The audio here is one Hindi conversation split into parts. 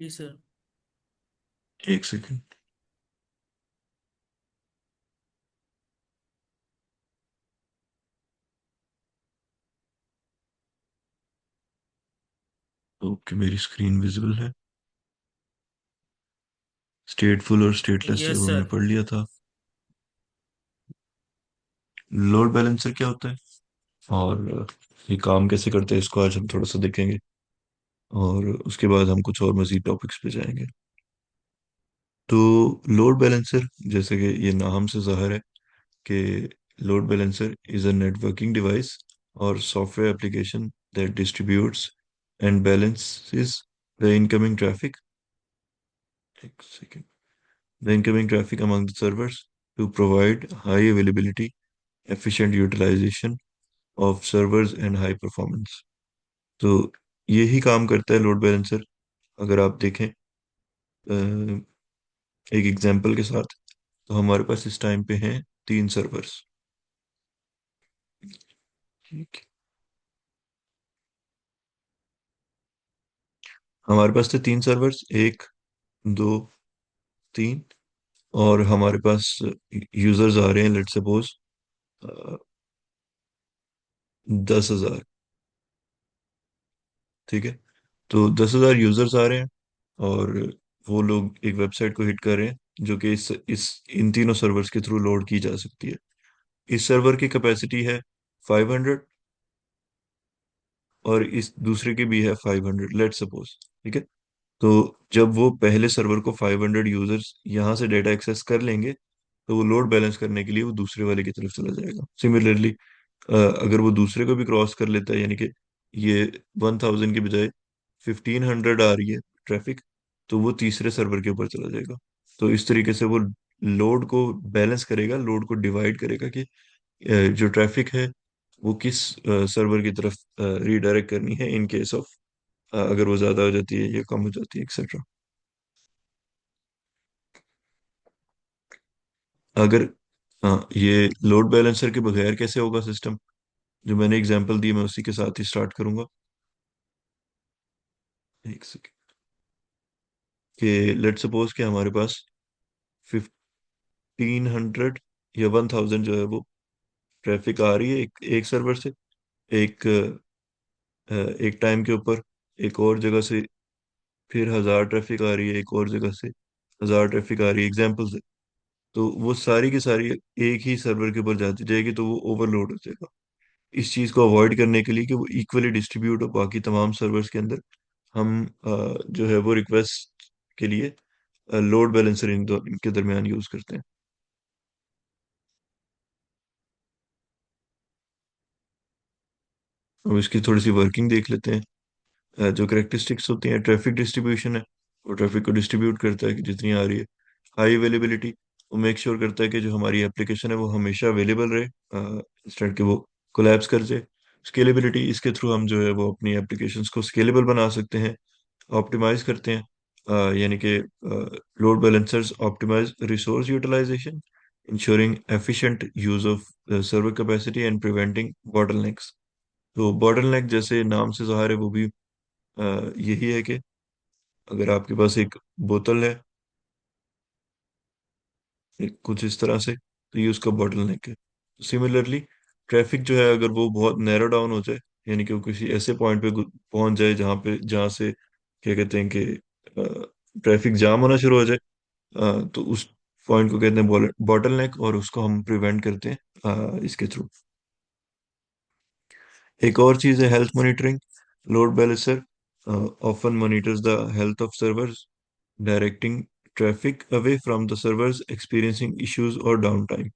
जी सर। एक सेकेंड। ओके, मेरी स्क्रीन विजिबल है। स्टेटफुल और स्टेटलेस यस जब हमने सर। पढ़ लिया था। लोड बैलेंसर क्या होता है और ये काम कैसे करते हैं, इसको आज हम थोड़ा सा देखेंगे। और उसके बाद हम कुछ और मजीद टॉपिक्स पे जाएंगे। तो लोड बैलेंसर, जैसे कि ये नाम से जाहिर है कि load balancer is a networking device और software application that distributes and balances the incoming traffic. एक second. The incoming traffic among the servers to provide high availability, efficient utilization of servers and high performance. तो यही काम करता है लोड बैलेंसर। अगर आप देखें एक एग्जांपल के साथ, तो हमारे पास इस टाइम पे हैं 3 सर्वर्स। ठीक है। हमारे पास थे 3 सर्वर्स, 1, 2, 3। और हमारे पास यूजर्स आ रहे हैं, लेट सपोज 10,000। ठीक है। तो 10,000 यूजर्स आ रहे हैं और वो लोग एक वेबसाइट को हिट कर रहे हैं जो कि इस इन तीनों सर्वर्स के थ्रू लोड की जा सकती है। इस सर्वर की कैपेसिटी है 500 और इस दूसरे की भी है 500, लेट सपोज। ठीक है। तो जब वो पहले सर्वर को 500 यूजर्स यहाँ से डेटा एक्सेस कर लेंगे, तो वो लोड बैलेंस करने के लिए वो दूसरे वाले की तरफ चला जाएगा। सिमिलरली अगर वो दूसरे को भी क्रॉस कर लेता है, यानी कि ये 1000 की बजाय 1500 आ रही है ट्रैफिक, तो वो तीसरे सर्वर के ऊपर चला जाएगा। तो इस तरीके से वो लोड को बैलेंस करेगा, लोड को डिवाइड करेगा कि जो ट्रैफिक है वो किस सर्वर की तरफ रीडायरेक्ट करनी है इन केस ऑफ अगर वो ज्यादा हो जाती है या कम हो जाती है, एक्सेट्रा। अगर हाँ, ये लोड बैलेंसर के बगैर कैसे होगा सिस्टम, जो मैंने एग्जांपल दी मैं उसी के साथ ही स्टार्ट करूंगा। एक सेकेंड। कि लेट सपोज कि हमारे पास 1500 या 1000 जो है वो ट्रैफिक आ रही है एक सर्वर से, एक एक टाइम के ऊपर, एक और जगह से। फिर 1000 ट्रैफिक आ रही है एक और जगह से, 1000 ट्रैफिक आ रही है एग्जाम्पल से। तो वो सारी की सारी एक ही सर्वर के ऊपर जाती जाएगी, तो वो ओवरलोड हो जाएगा। इस चीज को अवॉइड करने के लिए कि वो इक्वली डिस्ट्रीब्यूट हो बाकी तमाम सर्वर्स के अंदर, हम जो है वो रिक्वेस्ट के लिए लोड बैलेंसर इनके दरमियान यूज करते हैं। अब इसकी थोड़ी सी वर्किंग देख लेते हैं। जो करेक्टरिस्टिक्स होती हैं, ट्रैफिक डिस्ट्रीब्यूशन है, वो ट्रैफिक को डिस्ट्रीब्यूट करता है कि जितनी आ रही है। हाई अवेलेबिलिटी, वो मेक श्योर करता है कि जो हमारी एप्लीकेशन है वो हमेशा अवेलेबल रहे, इंस्टेंट कि वो कोलैप्स कर जाए। स्केलेबिलिटी, इसके थ्रू हम जो है वो अपनी एप्लीकेशंस को स्केलेबल बना सकते हैं, ऑप्टिमाइज करते हैं। यानी कि load balancers optimise resource utilisation, ensuring efficient use of server capacity and preventing bottlenecks. तो बॉटलनेक जैसे नाम से ज़ाहिर है वो भी यही है कि अगर आपके पास एक बोतल है कुछ इस तरह से, तो ये उसका बॉटल नेक है। सिमिलरली ट्रैफिक जो है अगर वो बहुत नैरो डाउन हो जाए, यानी कि वो किसी ऐसे पॉइंट पे पहुंच जाए जहाँ से क्या कहते हैं कि ट्रैफिक जाम होना शुरू हो जाए, तो उस पॉइंट को कहते हैं बॉटल नेक, और उसको हम प्रिवेंट करते हैं इसके थ्रू। एक और चीज़ है health monitoring. Load balancer often monitors the health of servers, directing traffic away from the servers experiencing issues or downtime.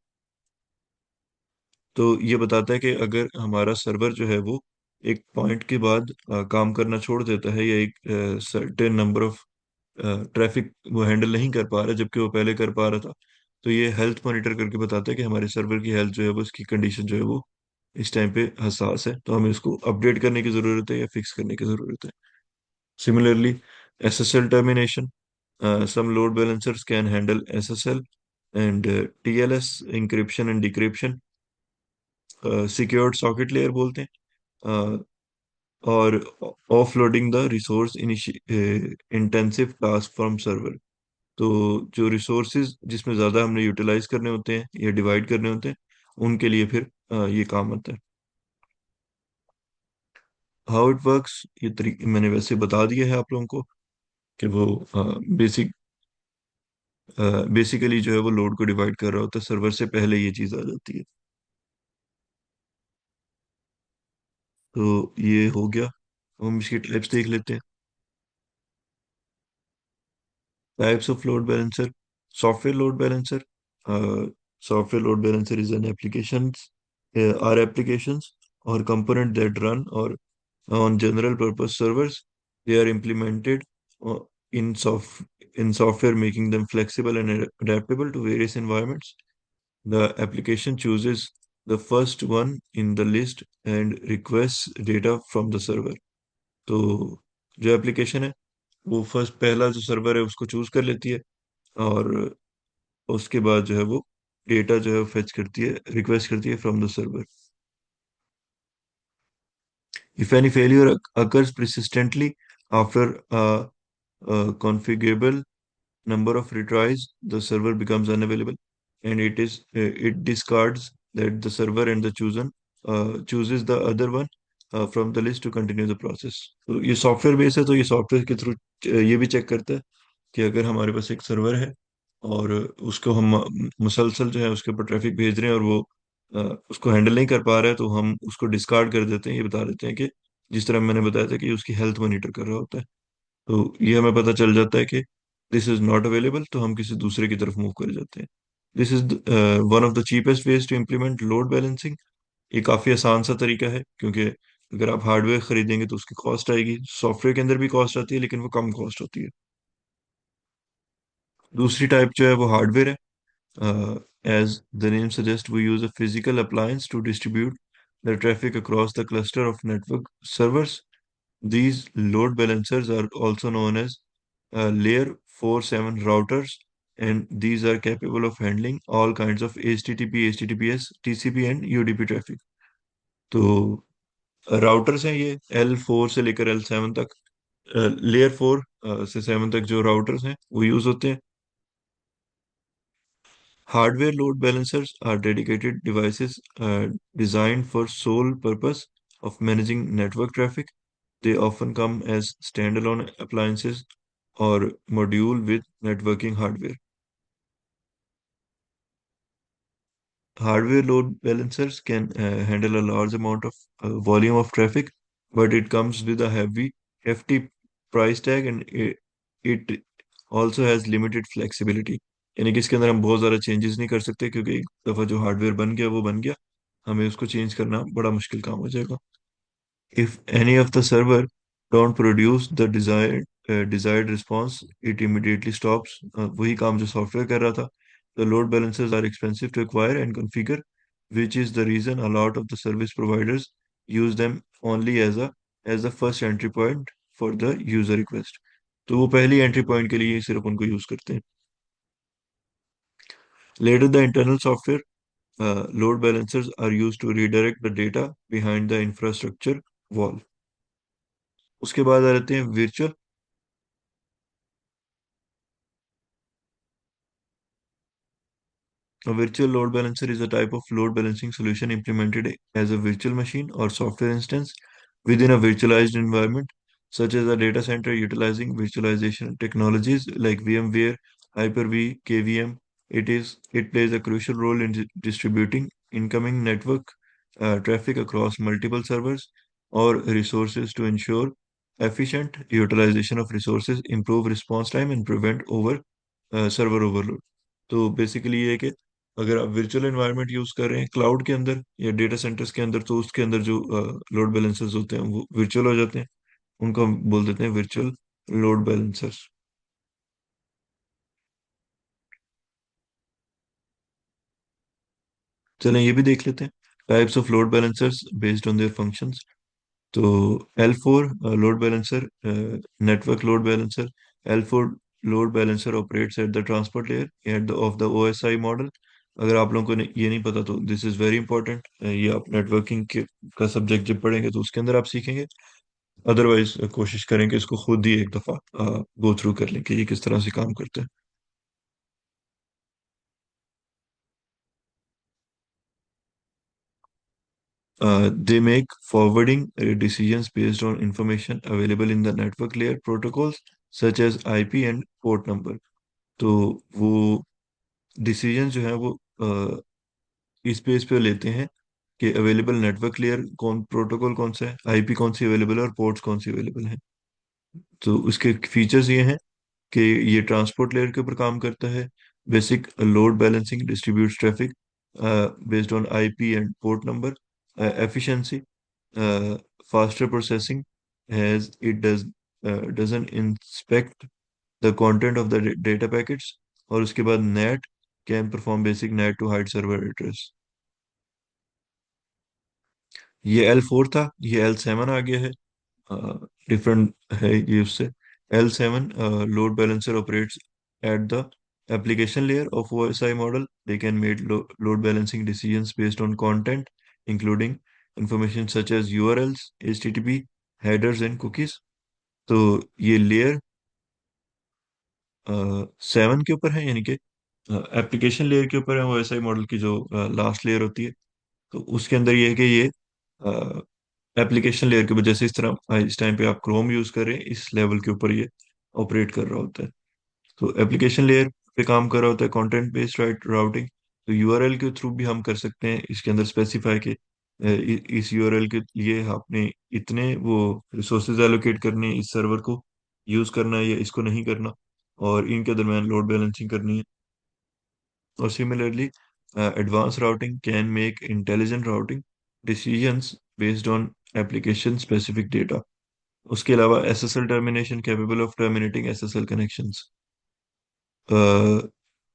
तो ये बताता है कि अगर हमारा सर्वर जो है वो एक पॉइंट के बाद काम करना छोड़ देता है, या एक सर्टेन नंबर ऑफ ट्रैफिक वो हैंडल नहीं कर पा रहा जबकि वो पहले कर पा रहा था, तो ये हेल्थ मॉनिटर करके बताता है कि हमारे सर्वर की हेल्थ जो है वो, उसकी कंडीशन जो है वो इस टाइम पे हसास है, तो हमें इसको अपडेट करने की ज़रूरत है या फिक्स करने की ज़रूरत है। Similarly, SSL termination. Some load balancers can handle SSL and TLS, encryption and decryption. Secured socket layer बोलते हैं। और offloading the resource intensive task from server. तो जो रिसोर्सेज जिसमें ज़्यादा हमने यूटिलाइज करने होते हैं या डिवाइड करने होते हैं, उनके लिए फिर ये काम आता है। हाउ इट वर्क्स, ये तरीके मैंने वैसे बता दिया है आप लोगों को कि वो बेसिक बेसिकली जो है वो लोड को डिवाइड कर रहा होता है, सर्वर से पहले ये चीज़ आ जाती है। तो ये हो गया। हम इसकी टाइप्स देख लेते हैं। Types of load balancer. Software load balancer. Software load balancer is an applications are applications or component that run or on general purpose servers. They are implemented uh, in software, making them flexible and adaptable to various environments. The application chooses the first one in the list and requests data from the server. तो जो एप्लीकेशन है वो फर्स्ट पहला जो सर्वर है उसको चूज कर लेती है, और उसके बाद जो है वो डेटा जो है फेच करती है, रिक्वेस्ट करती है from the server. If any failure occurs persistently after a configurable number of retries, the server becomes unavailable, and it discards that the server and the chooses the other one from the list to continue the process. तो ये सॉफ्टवेयर बेस है, तो ये सॉफ्टवेयर के थ्रू ये भी चेक करता है कि अगर हमारे पास एक सर्वर है और उसको हम मुसलसल जो है उसके ऊपर ट्रैफिक भेज रहे हैं और वो अ, उसको हैंडल नहीं कर पा रहा है, तो हम उसको डिस्कार्ड कर देते हैं, ये बता देते हैं कि जिस तरह मैंने बताया था कि उसकी हेल्थ मॉनिटर कर रहा होता है। तो ये हमें पता चल जाता है कि दिस इज नॉट अवेलेबल, तो हम किसी दूसरे की तरफ मूव कर जाते हैं। This is one of the cheapest ways to implement load balancing. ये काफ़ी आसान सा तरीका है, क्योंकि अगर आप हार्डवेयर खरीदेंगे तो उसकी कॉस्ट आएगी, सॉफ्टवेयर के अंदर भी कॉस्ट आती है लेकिन वो कम कॉस्ट होती है। दूसरी टाइप जो है वो हार्डवेयर है। As the name suggests, we use a physical appliance to distribute the traffic across the cluster of network servers. These load balancers are also known as layer 4 7 routers, and these are capable of handling all kinds of HTTP, HTTPS, TCP and UDP traffic. तो राउटर्स हैं ये L4 से लेकर L7 तक, लेयर 4 से 7 तक जो राउटर्स हैं वो यूज होते हैं। Hardware load balancers are dedicated devices designed for sole purpose of managing network traffic. They often come as standalone appliances or module with networking hardware. Hardware load balancers can handle a large amount of volume of traffic, but it comes with a hefty price tag, and it also has limited flexibility. यानी कि इसके अंदर हम बहुत ज़्यादा चेंजेस नहीं कर सकते, क्योंकि एक दफ़ा जो हार्डवेयर बन गया वो बन गया, हमें उसको चेंज करना बड़ा मुश्किल काम हो जाएगा। If any of the server don't produce the desired response, it immediately stops. वही काम जो सॉफ्टवेयर कर रहा था। The load balancers are expensive to acquire and configure, which is the reason a lot of the service providers use them only as the first entry point for the user request. तो वो पहली एंट्री पॉइंट के लिए सिर्फ उनको यूज करते हैं। Later, the internal software load balancers are used to redirect the data behind the infrastructure wall. उसके बाद आ जाते हैं virtual. A virtual load balancer is a type of load balancing solution implemented as a virtual machine or software instance within a virtualized environment, such as a data center utilizing virtualization technologies like VMware, Hyper-V, KVM. It plays a crucial role in distributing incoming network traffic across multiple servers or resources to ensure efficient utilization of resources, improve response time, and prevent server overload. तो बेसिकली ये है कि अगर आप वर्चुअल एनवायरनमेंट यूज कर रहे हैं क्लाउड के अंदर या डेटा सेंटर्स के अंदर, तो उसके अंदर जो लोड बैलेंसर्स होते हैं वो वर्चुअल हो जाते हैं। उनको हम बोल देते हैं वर्चुअल लोड बैलेंसर्स। चलें ये भी देख लेते हैं। Types of load balancers based on their functions. तो L4 load balancer, network load balancer. L4 load balancer operates at the transport layer at the of the OSI model. अगर आप लोगों को ये नहीं पता तो दिस इज वेरी इंपॉर्टेंट, ये आप नेटवर्किंग के का सब्जेक्ट जब पढ़ेंगे तो उसके अंदर आप सीखेंगे। अदरवाइज कोशिश करें कि इसको खुद ही एक दफा गो थ्रू कर लें कि ये किस तरह से काम करता है। They make forwarding decisions based on information available in the network layer protocols such as IP and port number। तो वो डिसीजन जो है वो इस बेस पे लेते हैं कि अवेलेबल नेटवर्क लेयर कौन, प्रोटोकॉल कौन सा है, आईपी कौन सी अवेलेबल है और पोर्ट्स कौन सी अवेलेबल है। तो उसके फीचर्स ये हैं कि ये ट्रांसपोर्ट लेयर के ऊपर काम करता है। Basic load balancing distributes traffic based on IP and port number. Efficiency, faster processing as it doesn't inspect the content of the data packets। और उसके बाद NAT can perform basic NAT to hide server address. ये L4 था, ये L7 आ गया है। डिफरेंट है ये उससे। L7 load balancer operates at the application layer of OSI model। They can make load balancing decisions based on content, including information such as URLs, HTTP, headers and cookies। तो ये लेयर 7 के ऊपर है, यानी कि एप्लीकेशन लेयर के ऊपर है OSI मॉडल की जो लास्ट लेयर होती है। तो उसके अंदर ये है कि ये एप्लीकेशन लेयर के वजह से इस तरह इस टाइम पे आप क्रोम यूज कर रहे हैं, इस लेवल के ऊपर ये ऑपरेट कर रहा होता है। तो एप्लीकेशन लेयर पे काम कर रहा होता है कंटेंट बेस्ड राउटिंग। तो यूआरएल के थ्रू भी हम कर सकते हैं, इसके अंदर स्पेसिफाई के इस यूआरएल के लिए आपने इतने वो रिसोर्सेज एलोकेट करने हैं, इस सर्वर को यूज करना है या इसको नहीं करना, और इनके दरमियान लोड बैलेंसिंग करनी है। और similarly advance routing can make intelligent routing decisions based on application specific data. उसके अलावा SSL termination, capable of terminating SSL connections.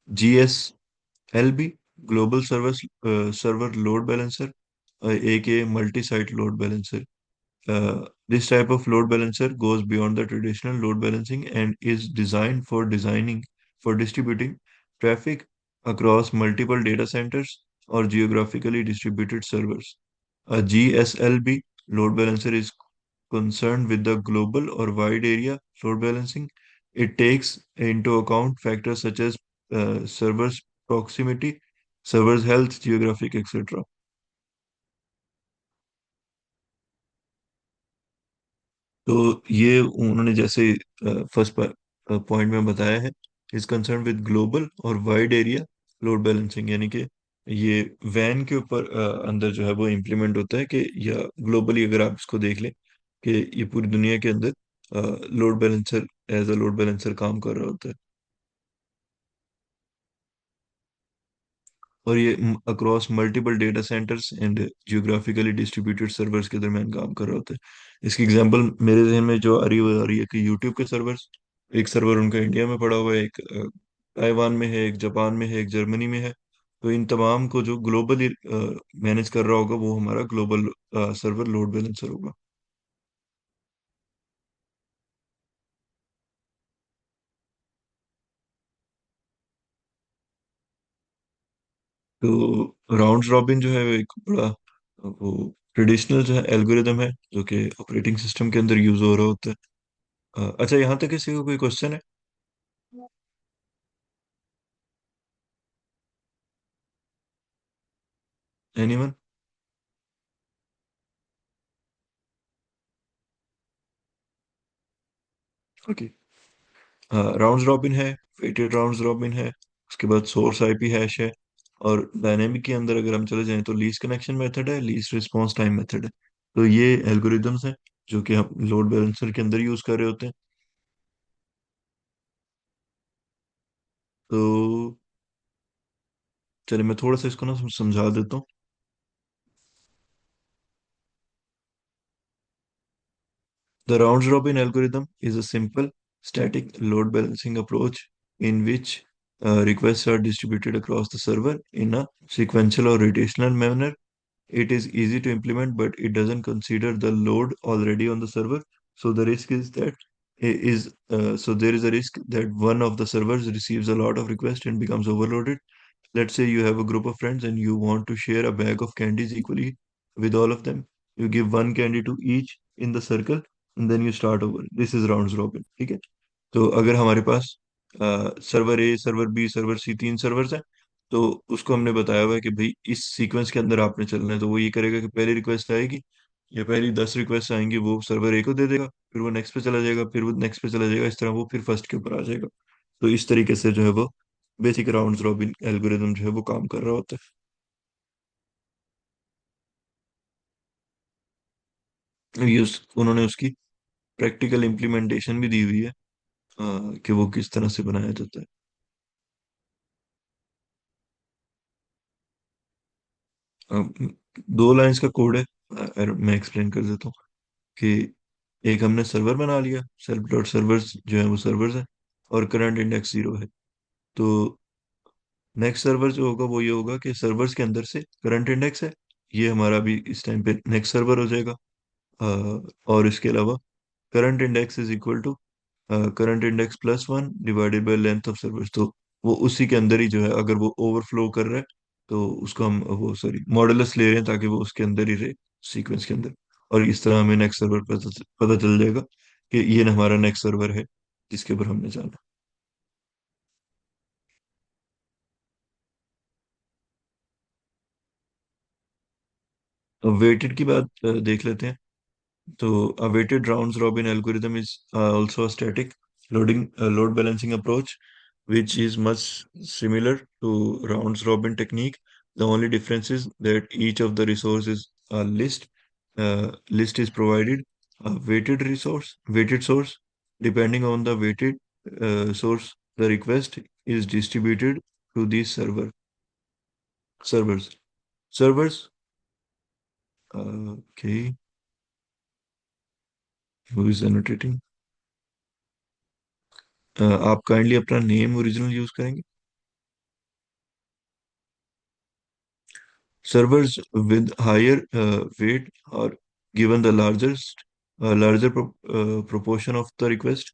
GSLB, global server load balancer, aka multi-site load balancer। This type of load balancer goes beyond the traditional load balancing and is designed for distributing traffic across multiple data centers or geographically distributed servers। A GSLB load balancer is concerned with the global or wide area load balancing। It takes into account factors such as server's proximity, server's health, geographic, etc। तो ये उन्होंने जैसे फर्स्ट पॉइंट में बताया है, इज कंसर्न विद ग्लोबल और वाइड एरिया लोड बैलेंसिंग, यानी कि ये वैन के ऊपर अंदर जो है वो इम्प्लीमेंट होता है कि, या ग्लोबली अगर आप इसको देख लें कि ये पूरी दुनिया के अंदर load balancer as a load balancer काम कर रहा होता है। और ये across multiple data centres and geographically distributed servers के दरमियान काम कर रहा होता है। इसकी एग्जांपल मेरे जहन में जो आ रही है वो आ रही है कि यूट्यूब के सर्वर्स, एक सर्वर उनका इंडिया में पड़ा हुआ है, एक ताइवान में है, एक जापान में है, एक जर्मनी में है। तो इन तमाम को जो ग्लोबली मैनेज कर रहा होगा वो हमारा ग्लोबल सर्वर लोड बैलेंसर होगा। तो राउंड रॉबिन जो है वो एक बड़ा वो ट्रेडिशनल जो है एल्गोरिदम है जो कि ऑपरेटिंग सिस्टम के अंदर यूज हो रहा होता है। अच्छा, यहाँ तक किसी को कोई क्वेश्चन है? एनीवन? ओके। राउंड रॉबिन है, वेटेड राउंड रॉबिन है, उसके बाद सोर्स आईपी हैश है, और डायनेमिक के अंदर अगर हम चले जाएं तो लीस्ट कनेक्शन मेथड है, लीस्ट रिस्पॉन्स टाइम मेथड है। तो ये एल्गोरिदम्स हैं जो कि हम लोड बैलेंसर के अंदर यूज कर रहे होते हैं। तो चलिए मैं थोड़ा सा इसको ना समझा देता हूँ। The round-robin algorithm is a simple, static load balancing approach in which requests are distributed across the server in a sequential or rotational manner. It is easy to implement, but it doesn't consider the load already on the server. So the risk is that so there is a risk that one of the servers receives a lot of requests and becomes overloaded. Let's say you have a group of friends and you want to share a bag of candies equally with all of them. You give one candy to each in the circle. Then you start over, this is round robin, ठीक है। तो अगर हमारे पास server A, server B, server C, तीन सर्वर्स हैं, तो उसको हमने बताया हुआ है कि भाई इस सीक्वेंस के अंदर आपने चलना है, तो वो ये करेगा कि पहली रिक्वेस्ट आएगी या पहली 10 रिक्वेस्ट आएंगी वो सर्वर ए को दे देगा, फिर वो नेक्स्ट पे चला जाएगा, फिर वो नेक्स्ट पे चला जाएगा, इस तरह वो फिर फर्स्ट के ऊपर आ जाएगा। तो इस तरीके से जो है वो बेसिक राउंड रॉबिन एल्गोरिदम जो है वो काम कर रहा होता है। उन्होंने उसकी प्रैक्टिकल इम्प्लीमेंटेशन भी दी हुई है, कि वो किस तरह से बनाया जाता है। अ, दो लाइंस का कोड है। मैं एक्सप्लेन कर देता हूँ कि एक हमने सर्वर बना लिया, सेल्फ डॉट सर्वर्स जो है वो सर्वर्स है, और करंट इंडेक्स 0 है। तो नेक्स्ट सर्वर जो होगा वो ये होगा कि सर्वर्स के अंदर से करंट इंडेक्स है, ये हमारा भी इस टाइम पे नेक्स्ट सर्वर हो जाएगा। और इसके अलावा current index is equal to current index plus one divided by length of servers. तो वो उसी के अंदर ही जो है, अगर वो ओवरफ्लो कर रहा है तो उसको हम वो सॉरी मॉडुलस ले रहे हैं ताकि वो उसके अंदर ही रहे, सीक्वेंस के अंदर। और इस तरह हमें नेक्स्ट सर्वर पता चल जाएगा कि ये ना हमारा नेक्स्ट सर्वर है जिसके ऊपर हमने जाना है। अब वेटेड की बात देख लेते हैं। So a weighted rounds robin algorithm is also a static load balancing approach, which is much similar to rounds robin technique. The only difference is that each of the resources a list. List is provided a weighted source. Depending on the weighted source, the request is distributed to these servers. Servers. Okay, who is annotating? आप काइंडली अपना नेम ओरिजिनल यूज करेंगे। Servers with higher weight are given the larger proportion of the request.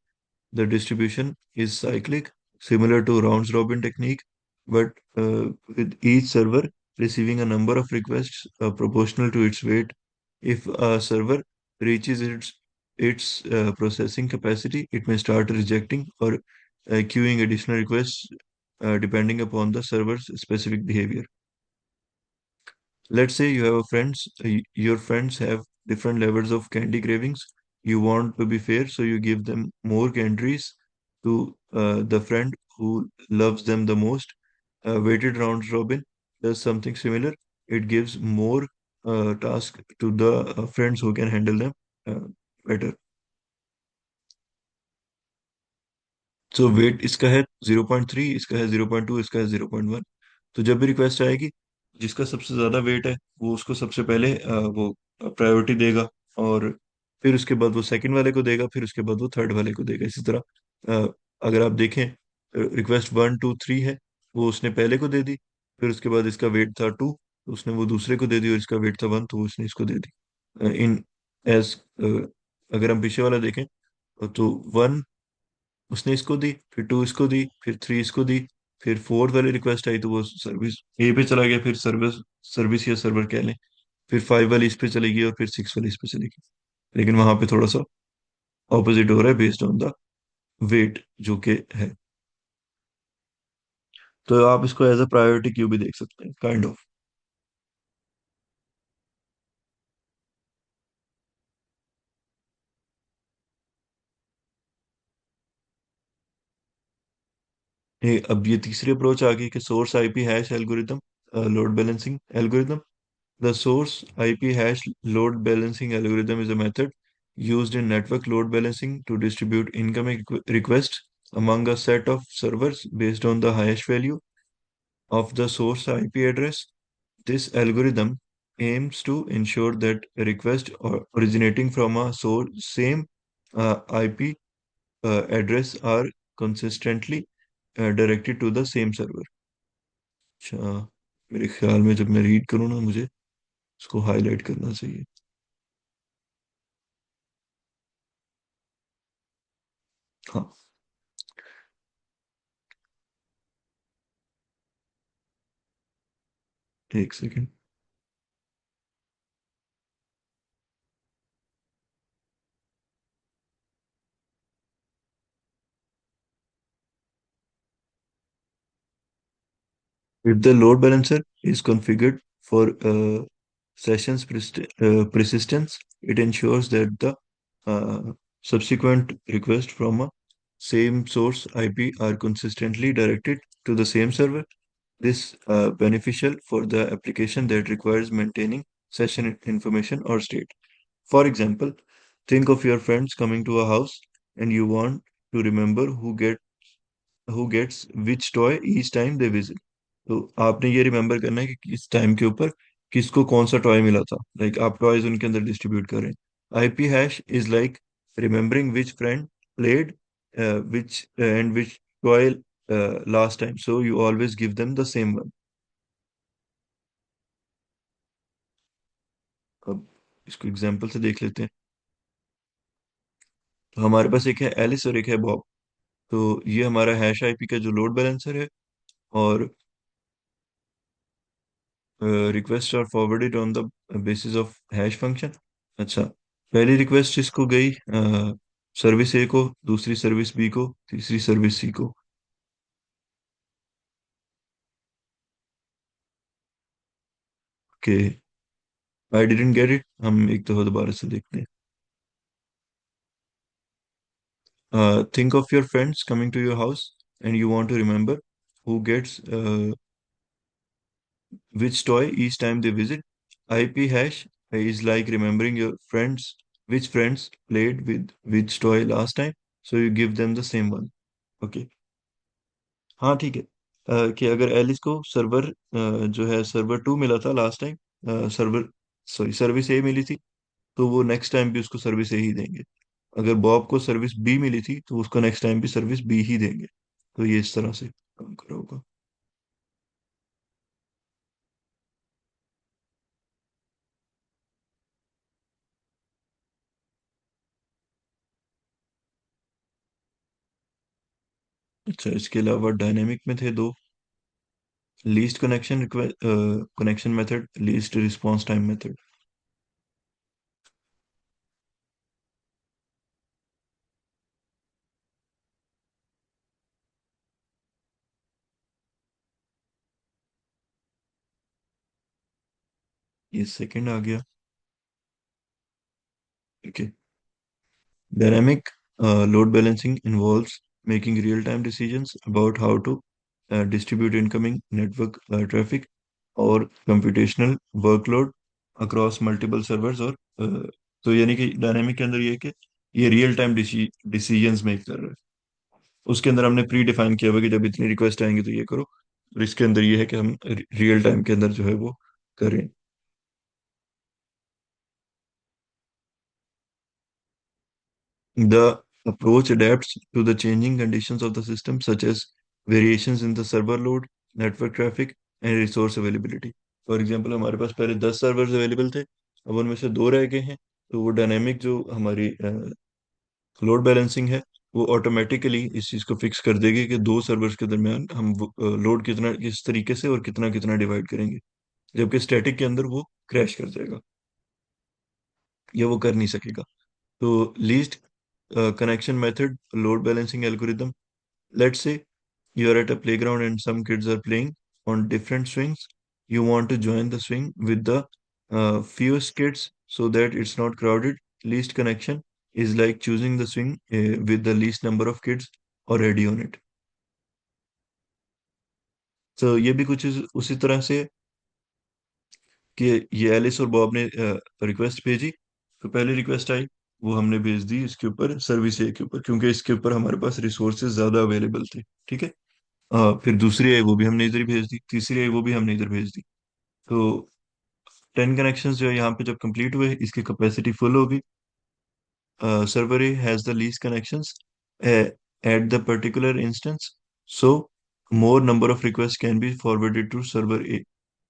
The distribution is cyclic, similar to rounds robin technique, but with each server receiving a number of requests proportional to its weight. If a server reaches its processing capacity, it may start rejecting or queuing additional requests depending upon the server's specific behavior. Let's say you have a friends, your friends have different levels of candy cravings. You want to be fair, so you give them more candies to the friend who loves them the most. Weighted round robin does something similar. It gives more task to the friends who can handle them uh, better. So wait इसका है 0.3, इसका है 0.2, इसका है 0.1। तो जब भी रिक्वेस्ट आएगी, जिसका सबसे ज्यादा वेट है वो उसको सबसे पहले वो प्रायोरिटी देगा, और फिर उसके बाद वो सेकंड वाले को देगा, फिर उसके बाद वो थर्ड वाले को देगा। इसी तरह अगर आप देखें, रिक्वेस्ट 1 2 3 है, वो उसने पहले को दे दी, फिर उसके बाद इसका वेट था 2, तो उसने वो दूसरे को दे दी, और इसका वेट था 1 तो उसने इसको दे दी। इन एज अगर हम पीछे वाला देखें, तो 1 उसने इसको दी, फिर 2 इसको दी, फिर 3 इसको दी, फिर फोर्थ वाली रिक्वेस्ट आई तो वो सर्विस ए पे चला गया, फिर सर्विस सर्विस या सर्वर कह लें, फिर 5 वाली इस पे चलेगी, और फिर 6 वाली इस पे चलेगी। लेकिन वहां पे थोड़ा सा ऑपोजिट हो रहा है बेस्ड ऑन द वेट जो कि है। तो आप इसको एज अ प्रायोरिटी क्यू भी देख सकते हैं, काइंड ऑफ। अब ये तीसरी अप्रोच आ गई कि source IP hash algorithm, load balancing algorithm. The source IP hash load balancing algorithm is a method used in network load balancing to distribute incoming requests among a set of servers based on the hash value of the source IP address. This algorithm aims to ensure that requests originating from a source same IP address are consistently directed to the same server. अच्छा, मेरे ख्याल में जब मैं रीड करूँ ना, मुझे इसको हाईलाइट करना चाहिए। हाँ, एक second. If the load balancer is configured for persistence, it ensures that the subsequent requests from a same source IP are consistently directed to the same server. This beneficial for the application that requires maintaining session information or state. For example, think of your friends coming to a house and you want to remember who gets which toy each time they visit. तो आपने ये रिमेम्बर करना है कि किस टाइम के ऊपर किसको कौन सा टॉय मिला था, लाइक आप टॉयज उनके अंदर डिस्ट्रीब्यूट कर रहे हैं. IP hash is like remembering which friend played which and which toy last time, so you always give them the same one. अब इसको एग्जांपल से देख लेते हैं. तो हमारे पास एक है एलिस और एक है बॉब. तो ये हमारा हैश आईपी का जो लोड बैलेंसर है, और request are forwarded on the basis of hash function. अच्छा, पहली रिक्वेस्ट इसको गई सर्विस ए को, दूसरी सर्विस बी को, तीसरी सर्विस सी को. Okay, I didn't get it. हम एक दफा दोबारा से देखते हैं. Think of your friends coming to your house and you want to remember who gets which toy each time they visit. IP hash is like remembering your friends, which friends played with which toy last time, so you give them the same one. Okay. हाँ ठीक है. कि अगर एलिस को सर्वर जो है सर्वर 2 मिला था last time, server sorry service A मिली थी, तो वो नेक्स्ट टाइम भी उसको सर्विस ए ही देंगे. अगर बॉब को सर्विस बी मिली थी तो उसको नेक्स्ट टाइम भी सर्विस बी ही देंगे. तो ये इस तरह से काम करा होगा. अच्छा, इसके अलावा डायनेमिक में थे दो. Least connection method, least response time method. ये सेकंड आ गया. Okay. Dynamic load balancing involves making real-time decisions about how to distribute incoming network traffic or computational workload across multiple servers. और तो यानी कि डायनेमिक के अंदर ये है कि ये रियल टाइम डिसीजंस मेक कर रहा है. उसके अंदर हमने प्री डिफाइन किया हुआ कि जब इतनी रिक्वेस्ट आएंगी तो ये करो, और इसके अंदर ये है कि हम रियल टाइम के अंदर जो है वो करें. The approach adapts to the changing conditions of the system, such as variations in the server load, network traffic, and resource availability. For example हमारे पास पहले 10 सर्वर्स अवेलेबल थे, अब उनमें से दो रह गए हैं. तो वो डायनेमिक जो हमारी लोड बैलेंसिंग है, वो ऑटोमेटिकली इस चीज़ को फिक्स कर देगी कि दो सर्वर्स के दरमियान हम लोड कितना किस तरीके से और कितना कितना डिवाइड करेंगे. जबकि स्टैटिक के अंदर वो क्रैश कर जाएगा, या वो कर नहीं सकेगा. तो least connection method load balancing algorithm. Let's say you're at a playground and some kids are playing on different swings. You want to join the swing with the fewest kids so that it's not crowded. Least connection is like choosing the swing with the least number of kids already on it. So ये भी कुछ उसी तरह से कि ये एलिस और बॉब ने रिक्वेस्ट भेजी. तो पहली रिक्वेस्ट आई, वो हमने भेज दी इसके ऊपर सर्विस ए के ऊपर, क्योंकि इसके ऊपर हमारे पास रिसोर्सेज ज्यादा अवेलेबल थे. ठीक है. फिर दूसरी आई वो भी हमने इधर ही भेज दी, तीसरी आई वो भी हमने इधर भेज दी. तो 10 कनेक्शंस जो है यहाँ पे जब कंप्लीट हुए, इसकी कैपेसिटी फुल होगी. Server A has the least connections at the particular instance, so more number of request can be forwarded to server A.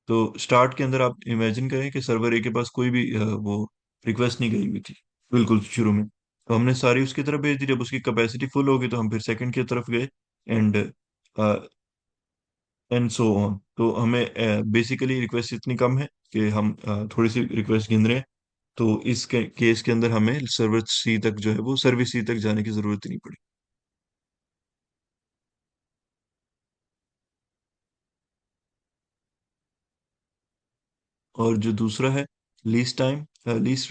तो स्टार्ट के अंदर आप इमेजिन करें कि सर्वर ए के पास कोई भी वो रिक्वेस्ट नहीं गई हुई थी बिल्कुल शुरू में. तो हमने सारी उसकी तरफ भेज दी. जब उसकी कैपेसिटी फुल होगी तो हम फिर सेकंड की तरफ गए, एंड एंड सो ऑन. तो हमें बेसिकली रिक्वेस्ट इतनी कम है कि हम थोड़ी सी रिक्वेस्ट गिन रहे हैं. तो इस केस के अंदर हमें सर्वर सी तक जो है वो सर्विस सी तक जाने की जरूरत ही नहीं पड़ी. और जो दूसरा है least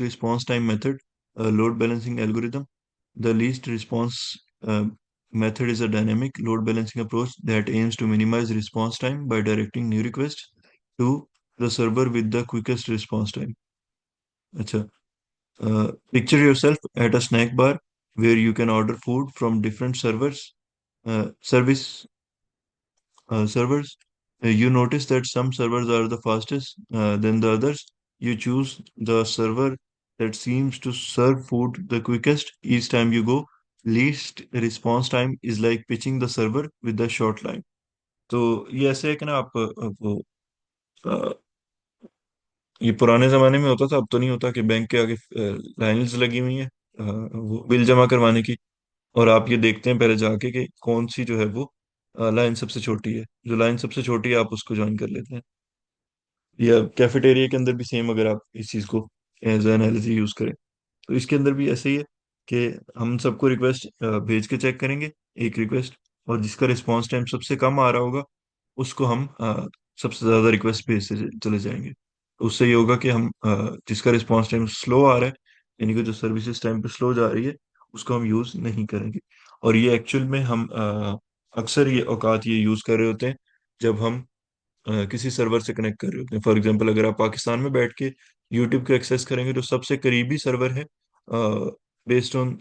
response time method, load balancing algorithm. The least response method is a dynamic load balancing approach that aims to minimize response time by directing new requests to the server with the quickest response time. अच्छा. Picture yourself at a snack bar where you can order food from different service servers. You notice that some servers are the fastest than the others. You choose the server that seems to serve food the quickest each time you go. Least response time is like pitching the server with the short line. तो ये ऐसे है कि ना आप वो अ, ये पुराने जमाने में होता था, अब तो नहीं होता कि बैंक के आगे लाइन्स लगी हुई है वो बिल जमा करवाने की, और आप ये देखते हैं पहले जाके कि कौन सी जो है वो लाइन सबसे छोटी है. जो लाइन सबसे छोटी है आप उसको ज्वाइन कर लेते हैं. या कैफेटेरिया के अंदर भी सेम, अगर आप इस चीज को एज एनालिसिस यूज करें तो इसके अंदर भी ऐसे ही है कि हम सबको रिक्वेस्ट भेज के चेक करेंगे, एक रिक्वेस्ट, और जिसका रिस्पांस टाइम सबसे कम आ रहा होगा उसको हम सबसे ज्यादा रिक्वेस्ट भेजते चले जाएंगे. तो उससे ये होगा कि हम जिसका रिस्पांस टाइम स्लो आ रहा है, यानी कि जो सर्विसेज टाइम पे स्लो जा रही है, उसको हम यूज नहीं करेंगे. और ये एक्चुअल में हम अक्सर ये औकात ये यूज कर रहे होते हैं जब हम किसी सर्वर से कनेक्ट कर रहे होते हैं. फॉर एग्जांपल अगर आप पाकिस्तान में बैठ के यूट्यूब को एक्सेस करेंगे तो सबसे करीबी सर्वर है, based on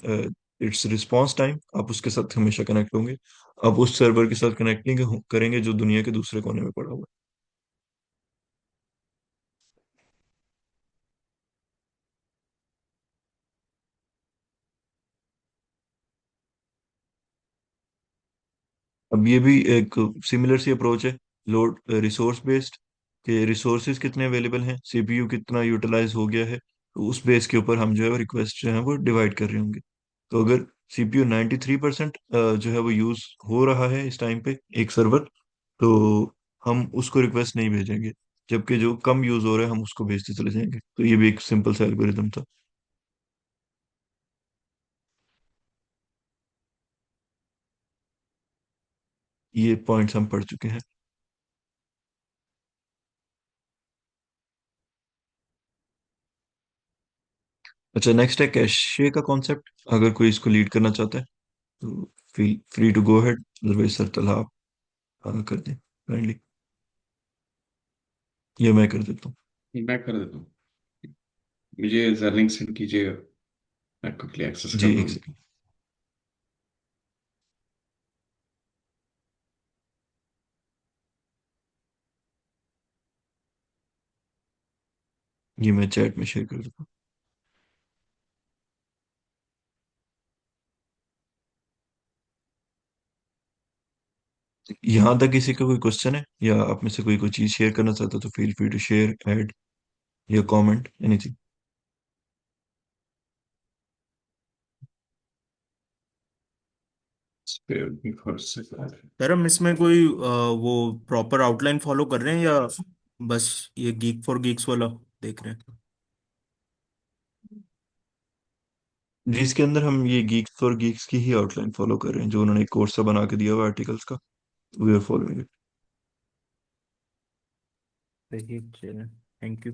it's response time आप उसके साथ हमेशा कनेक्ट होंगे. आप उस सर्वर के साथ कनेक्ट नहीं करेंगे जो दुनिया के दूसरे कोने में पड़ा हुआ है. अब ये भी एक सिमिलर सी अप्रोच है, लोड रिसोर्स बेस्ड, के रिसोर्सेज कितने अवेलेबल हैं, सीपीयू कितना यूटिलाइज हो गया है, तो उस बेस के ऊपर हम जो है रिक्वेस्ट जो है वो डिवाइड कर रहे होंगे. तो अगर सीपीयू 93% जो है वो यूज हो रहा है इस टाइम पे एक सर्वर, तो हम उसको रिक्वेस्ट नहीं भेजेंगे, जबकि जो कम यूज हो रहा है हम उसको भेजते चले जाएंगे. तो ये भी एक सिंपल सा एल्गोरिदम था. ये पॉइंट्स हम पढ़ चुके हैं. अच्छा, नेक्स्ट है कैशे का कॉन्सेप्ट. अगर कोई इसको लीड करना चाहता है तो feel free to go ahead, otherwise सर तला आप कर दें काइंडली. ये मैं कर देता हूँ. मैं कर देता हूँ। मुझे जरा लिंक सेंड कीजिए, मैं क्विकली एक्सेस जी कर एक लूँ। सेकंड. ये मैं चैट में शेयर कर देता हूँ. यहाँ तक किसी का कोई क्वेश्चन है या आप में से कोई चीज शेयर करना चाहता है तो feel free to share, add या comment anything. Spare me for second. Sir हम इसमें कोई वो प्रॉपर आउटलाइन फॉलो कर रहे हैं या बस ये गीक फॉर गीक्स वाला देख रहे हैं? जिसके अंदर हम ये गीक्स फॉर गीक्स की ही आउटलाइन फॉलो कर रहे हैं, जो उन्होंने एक कोर्स सा बना के दिया हुआ आर्टिकल्स का, वी आर फॉलोइंग इट. सही, चलिए, थैंक यू।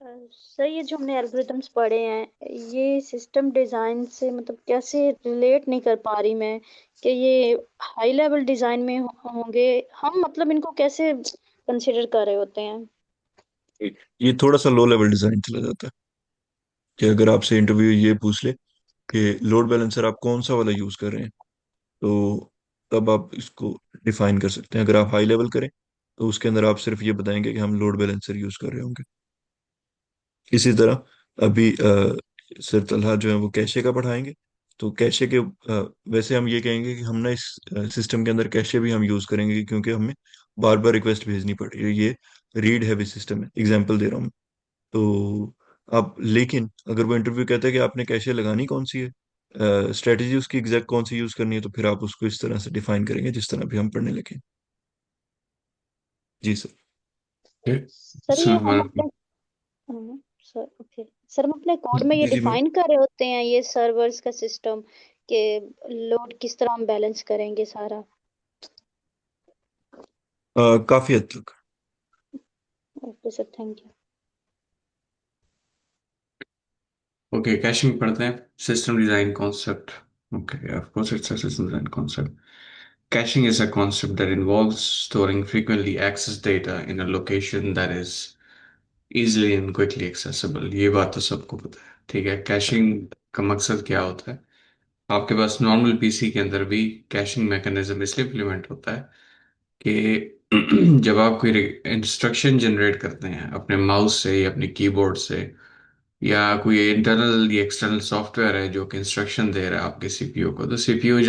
सर ये जो हमने एल्गोरिदम्स पढ़े हैं ये सिस्टम डिज़ाइन से मतलब कैसे रिलेट नहीं कर पा रही मैं कि ये हाई लेवल डिज़ाइन में होंगे हम मतलब इनको कैसे कंसिडर कर रहे होते हैं। ये थोड़ा सा लो लेवल डिजाइन चला जाता है कि अगर आपसे इंटरव्यू ये पूछ ले कि लोड बैलेंसर आप कौन सा वाला यूज कर रहे हैं, तो तब आप इसको डिफाइन कर सकते हैं. अगर आप हाई लेवल करें तो उसके अंदर आप सिर्फ ये बताएंगे कि हम लोड बैलेंसर यूज कर रहे होंगे. इसी तरह अभी सर तलहा जो है वो कैशे का पढ़ाएंगे, तो कैशे के वैसे हम ये कहेंगे कि हम ना इस सिस्टम के अंदर कैशे भी हम यूज करेंगे क्योंकि हमें बार बार रिक्वेस्ट भेजनी पड़ रही है. ये रीड हैवी सिस्टम है, एग्जांपल दे रहा हूँ. तो आप, लेकिन अगर वो इंटरव्यू कहता है कि आपने कैशे लगानी कौन सी है, स्ट्रेटेजी उसकी एग्जैक्ट कौन सी यूज करनी है, तो फिर आप उसको इस तरह से डिफाइन करेंगे जिस तरह भी हम पढ़ने लगे. जी सर. सर ये हम Bismillah. अपने सर ओके सर हम अपने कोड में ये जी जी मैं डिफाइन कर रहे होते हैं ये सर्वर्स का सिस्टम के लोड किस तरह हम बैलेंस करेंगे सारा। काफी हद तक। Okay sir, thank you. Okay, caching पढ़ते हैं। System design concept. Okay, of course it's a system design concept. Caching is a concept that involves storing frequently accessed data in a location that is easily and quickly accessible. ये बात तो सबको पता है, ठीक है। कैशिंग का मकसद क्या होता है? आपके पास नॉर्मल पीसी के अंदर भी कैशिंग मैकेनिज्म इसलिए इम्प्लीमेंट होता है कि जब आप कोई इंस्ट्रक्शन जनरेट करते हैं अपने माउस से या अपने कीबोर्ड से, या कोई इंटरनल या एक्सटर्नल सॉफ्टवेयर है जो कि इंस्ट्रक्शन दे रहा है आपके सीपीयू को, तो सीपीयू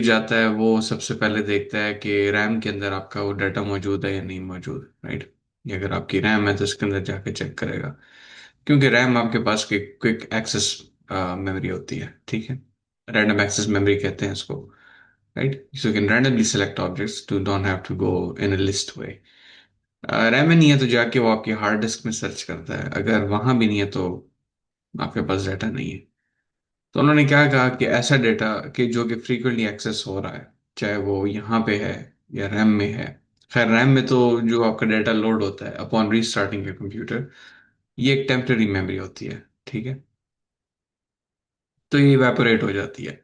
जाता है, वो सबसे पहले देखता है कि रैम के अंदर आपका वो डाटा मौजूद है या नहीं मौजूद, राइट। या अगर आपकी रैम है तो इसके अंदर जाके चेक करेगा, क्योंकि रैम आपके पास क्विक एक्सेस मेमोरी होती है, ठीक है। रैंडम एक्सेस मेमोरी कहते हैं इसको, right. So can randomly select objects to don't have to go in a list way. RAM में नहीं है तो जाके वो आपकी हार्ड डिस्क में सर्च करता है, अगर वहां भी नहीं है तो आपके पास डाटा नहीं है। तो उन्होंने क्या कहा कि ऐसा डेटा कि जो कि फ्रीक्वेंटली एक्सेस हो रहा है, चाहे वो यहाँ पे है या रैम में है। खैर, रैम में तो जो आपका डेटा लोड होता है अपॉन रीस्टार्टिंग योर कंप्यूटर, ये एक टेम्पररी मेमोरी होती है, ठीक है। तो ये इवेपोरेट हो जाती है।